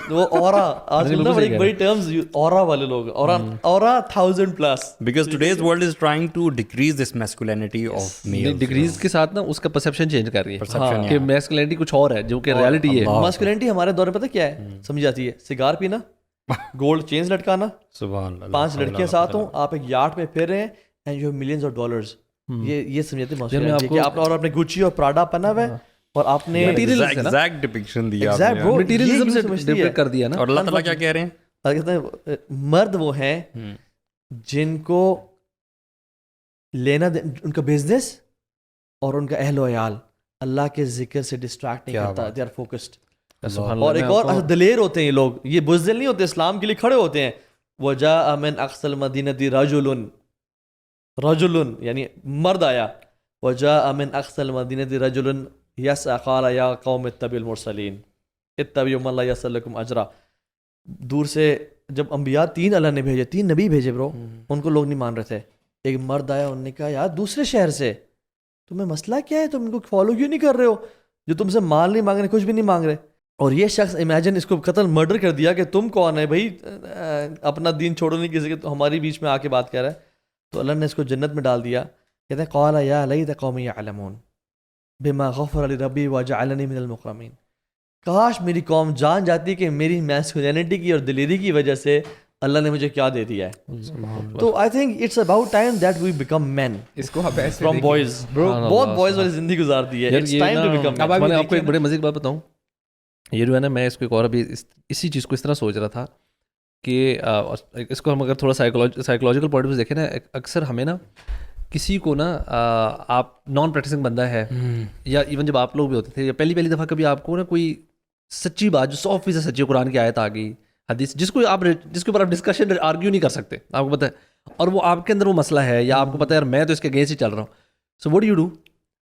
وہ اورا, آج کل نا بڑی بڑی ٹرمز اورا والے لوگ, اورا 1000+, because today's world is trying to decrease this masculinity of males. Degrees کے ساتھ نا اس کا پرسیپشن چینج کر رہی ہے کہ میسکولینٹی کچھ اور ہے جو کہ ریالٹی ہے. میسکولینٹی ہمارے دور میں پتہ کیا ہے سمجھ جاتی ہے؟ سگار پینا, گولڈ چینز لٹکانا, سبحان اللہ, 5 لڑکیاں ساتھ ہوں, آپ ایک یاٹ میں پھر رہے ہیں and you have millions of dollars. یہ سمجھتے ہیں کہ آپ نے اور اپنے گچی اور پراڈا پہنا ہوا ہے اور آپ نے exact depiction دیا آپ نے, مٹیریلزم سے ڈپیکٹ کر دیا نا. اور اللہ تعالیٰ کیا کہہ رہے ہیں؟ کہتے ہیں مرد وہ ہیں جن کو لینا ان کا بزنس اور ان کا اہل و عیال اللہ کے ذکر سے ڈسٹریکٹ نہیں کرتا, دے آر فوکسڈ. اور ایک اور دلیر ہوتے ہیں یہ لوگ, یہ بزدل نہیں ہوتے, اسلام کے لیے کھڑے ہوتے ہیں. وجاء من اقصى المدینہ رجل یعنی مرد آیا, وجاء من اقصى المدینہ رجل یسعى قال یا قوم اتبعوا المرسلین اتبعوا من لا یسألکم اجرا. دور سے جب انبیاء 3 اللہ نے بھیجے, 3 نبی بھیجے برو, ان کو لوگ نہیں مان رہے تھے. ایک مرد آیا, انہوں نے کہا یار دوسرے شہر سے, تمہیں مسئلہ کیا ہے, تم ان کو فالو کیوں نہیں کر رہے ہو, جو تم سے مال نہیں مانگ رہے, کچھ بھی نہیں مانگ رہے. اور یہ شخص امیجن اس کو قتل مرڈر کر دیا کہ تم کون ہے بھائی, اپنا دین چھوڑو نہیں کسی کے, ہماری بیچ میں آ کے بات کر رہا ہے. تو اللہ نے اس کو جنت میں ڈال دیا. کہتے ہیں قال یا لیت قومی یعلمون بما غفر لی ربی وجعلنی من المکرمین. کاش میری قوم جان جاتی کہ میری میسکولینٹی کی اور دلیری کی وجہ سے اللہ نے مجھے کیا دے دیا ہے. تو I think it's about time that we become men. اس کو آپ ایسے فرام بوائز, بہت بوائز والی زندگی گزار دی ہے. اٹس ٹائم ٹو بیکم مین. میں آپ کو ایک بڑے مزے کی بات بتاؤں, یہ جو ہے نا, میں اس کو ایک اور ابھی اسی چیز کو اس طرح سوچ رہا تھا کہ اس کو ہم اگر تھوڑا سائیکولوجیکل پوائنٹ آف ویو دیکھیں نا, اکثر ہمیں نا کسی کو نا, آپ نان پریکٹسنگ بندہ ہے یا ایون جب آپ لوگ بھی ہوتے تھے, یا پہلی دفعہ کبھی آپ کو نا کوئی سچی بات جو 100% سچی قرآن کی آیت آ گئی, حدیث جس کے اوپر آپ ڈسکشن آرگیو نہیں کر سکتے, آپ کو پتہ ہے, اور وہ آپ کے اندر وہ مسئلہ ہے, یا آپ کو پتہ ہے یار میں تو اس کے اگینسٹ ہی چل رہا ہوں. So what do you do?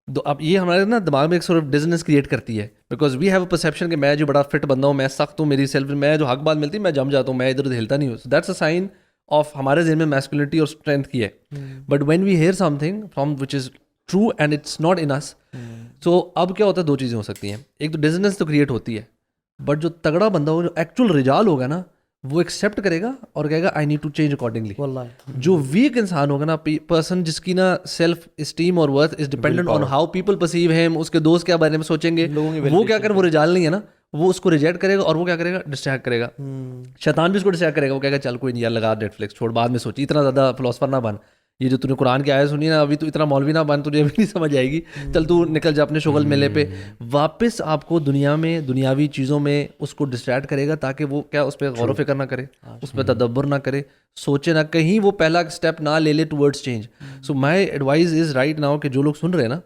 تو اب یہ ہمارے نا دماغ میں ایک سورٹ آف ڈزنس کریٹ کرتی ہے, because we have a perception کہ میں جو بڑا فٹ بندہ ہوں, میں سخت ہوں, میری سیلف میں جو حق بات ملتی ہے میں جم جاتا ہوں, میں ادھر ادھر ہلتا نہیں ہوں. دیٹس اے سائن آف ہمارے ذہن میں میسکولینٹی اور اسٹرینتھ کی ہے. But when we hear something from which is true and it's not in us, so اب کیا ہوتا ہے, 2 چیزیں ہو سکتی ہیں. ایک تو ڈزنس تو کریٹ ہوتی ہے, بٹ جو تگڑا بندہ ہو, جو ایکچوئل رجال ہوگا نا, وہ ایکسیپٹ کرے گا اور کہے گا I need to change accordingly. واللہ جو ویک انسان ہوگا نا, پرسن جس کی نا سیلف اسٹیم اور worth is dependent on how people perceive him, اس کے دوست کیا بارے میں سوچیں گے, وہ کیا کر وہ رجال نہیں ہے نا, وہ اس کو ریجیکٹ کرے گا اور وہ کیا کرے گا ڈسٹریکٹ کرے گا. شیطان بھی اس کو ڈسٹریکٹ کرے گا, وہ کہے گا چل کوئی نہیں یار لگا نیٹ فلکس چھوڑ, بعد میں سوچی, اتنا زیادہ فلاسفر نہ بن, یہ جو تو نے قرآن کی آیت سنی نا ابھی تو اتنا مولوی نہ بن, تجھے ابھی نہیں سمجھ آئے گی, چل تو نکل جا اپنے شغل میلے پہ. واپس آپ کو دنیا میں دنیاوی چیزوں میں اس کو ڈسٹریکٹ کرے گا تاکہ وہ کیا اس پہ غور و فکر نہ کرے, اس پہ تدبر نہ کرے, سوچے نہ, کہیں وہ پہلا اسٹیپ نہ لے لے towards change. So my advice is right now کہ جو لوگ سن رہے ہیں نا,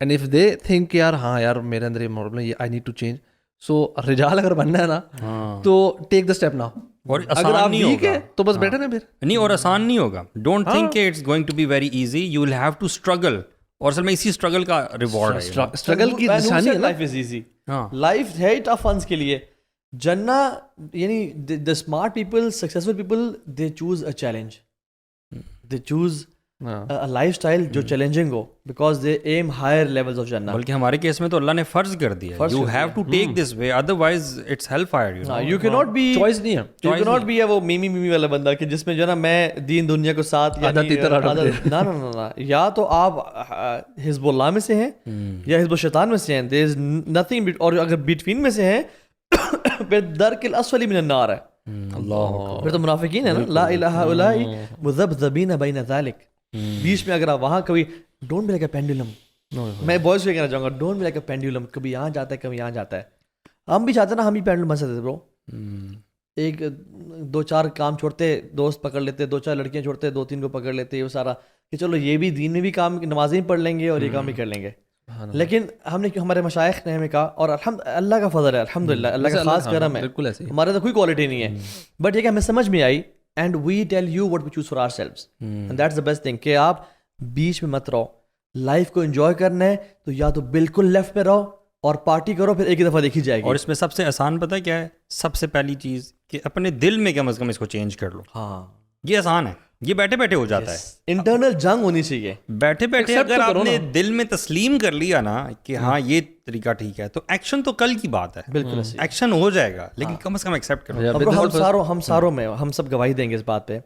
اینڈ اف دے تھنک یار ہاں یار میرے اندر یہ پرابلم ہے, آئی نیڈ ٹو چینج, سو رجال اگر بننا ہے نا تو ٹیک دا اسٹیپ ناؤ. اور اگر آسان آپ نہیں ویک ہوگا ہے تو بس بیٹھے نا پھر نہیں, اور آسان نہیں ہوگا. ڈونٹ تھنک کہ it's going to be very easy, you will have to struggle, اور اصل میں اسی اسٹرگل کا ریوارڈ ہے. اسٹرگل کی نشانی ہے نا. لائف از ایزی, لائف ہے ٹف ونس کے لیے. جنہ یعنی the smart people, successful people, they choose a challenge, they choose lifestyle جو چیلنجنگ ہو, because they aim higher levels of جنہ. بلکہ ہمارے کیس میں تو اللہ نے فرض کر دیا, you have to take this way, otherwise it's hell fire. You کی ناٹ بی چوائس نہیں ہے, یو کی ناٹ بی ہے وہ میمی والا بندہ کہ جس میں جو ہے نا میں دین دنیا کو ساتھ, نہ یا تو آپ حزب اللہ میں سے ہیں یا حزب الشیطان میں سے ہیں, دیر از نتھنگ, اور اگر بٹوین میں سے ہیں پھر درک الاسفل من النار ہے, اللہ پھر تو منافقین ہے نا. لا الہ الا مذبذبین بین ذلک, بیچ میں اگر آپ وہاں کبھی don't be like a pendulum, میں بوائز کو کہنا چاہوں گا don't be like a pendulum, کبھی یہاں جاتا ہے کبھی یہاں جاتا ہے. ہم بھی چاہتے ہیں نا ہم بھی پینڈولم بن سکتے تھے برو, ایک 2-4 کام چھوڑتے دوست پکڑ لیتے, 2-4 لڑکیاں چھوڑتے 2-3 کو پکڑ لیتے, وہ سارا کہ چلو یہ بھی دین میں بھی کام, نمازیں پڑھ لیں گے اور یہ کام بھی کر لیں گے. لیکن ہم نے ہمارے مشائخ نے ہمیں کہا, اور اللہ کا فضل ہے, الحمد للہ اللہ کا خاص کرم ہے, بالکل ایسے ہمارے تو کوئی کوالٹی نہیں ہے, بٹ یہ کہ ہمیں سمجھ میں آئی, and we tell you what we choose for ourselves, and that's the best thing, کہ آپ بیچ میں مت رہو. لائف کو انجوائے کرنا ہے تو یا تو بالکل لیفٹ پہ رہو اور پارٹی کرو, پھر ایک ہی دفعہ دیکھی جائے گی. اور اس میں سب سے آسان پتہ کیا ہے, سب سے پہلی چیز کہ اپنے دل میں کم از کم اس کو چینج کر لو. ہاں یہ آسان ہے, یہ بیٹھے بیٹھے ہو جاتا ہے. انٹرنل جنگ ہونی چاہیے, بیٹھے بیٹھے اگر آپ نے دل میں تسلیم کر لیا نا کہ ہاں یہ طریقہ ٹھیک ہے, تو ایکشن تو کل کی بات ہے, بالکل ایکشن ہو جائے گا, لیکن کم از کم ایکسیپٹ ہم کرو. ساروں میں ہم سب گواہی دیں گے اس بات پہ,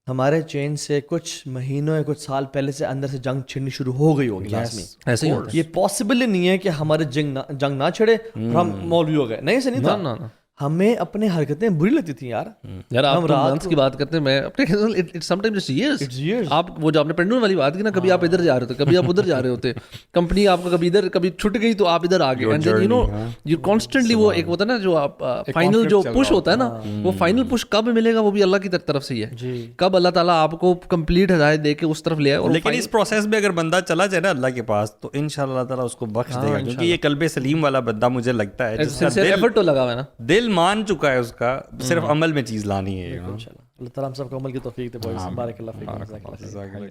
ہمارے چین سے کچھ مہینوں یا کچھ سال پہلے سے اندر سے جنگ چھڑنی شروع ہو گئی ہوگی. لازمی ایسے ہی ہوتا ہے. یہ پاسبل ہی نہیں ہے کہ ہمارے جنگ نہ چھڑے اور ہم مولوی ہو گئے, نہیں ایسے نہیں تھا. ہمیں اپنے حرکتیں بری لگتی تھیں یار. یار آپ منتھس کی بات کرتے ہیں, میں اپنے سم ٹائم جسٹ ایئرز, آپ وہ جو آپ نے پینڈول والی بات کی نا, کبھی آپ ادھر جا رہے ہوتے, کبھی آپ ادھر جا رہے ہوتے, کمپنی آپ کو کبھی ادھر کبھی چھٹ گئی تو آپ ادھر آ گئے, and you know you constantly وہ ایک ہوتا ہے نا جو آپ فائنل جو پش ہوتا ہے نا, وہ فائنل پش کب ملے گا وہ بھی اللہ کی طرف سے ہی ہے, کب اللہ تعالیٰ آپ کو کمپلیٹ ہدایت دے کے اس طرف لے آئے. لیکن اس پروسیس میں اگر بندہ چلا جائے نا اللہ کے پاس, تو ان شاء اللہ تعالیٰ اس کو بخش دے گا, کیونکہ یہ قلب سلیم والا بندہ مجھے لگتا ہے جس کا ایفرٹ تو لگا ہوا ہے نا, دل مان چکا ہے, اس کا صرف عمل میں چیز لانی ہے. اللہ تعالیٰ ہم سب کو عمل کی توفیق دے. بارک اللہ فیکم.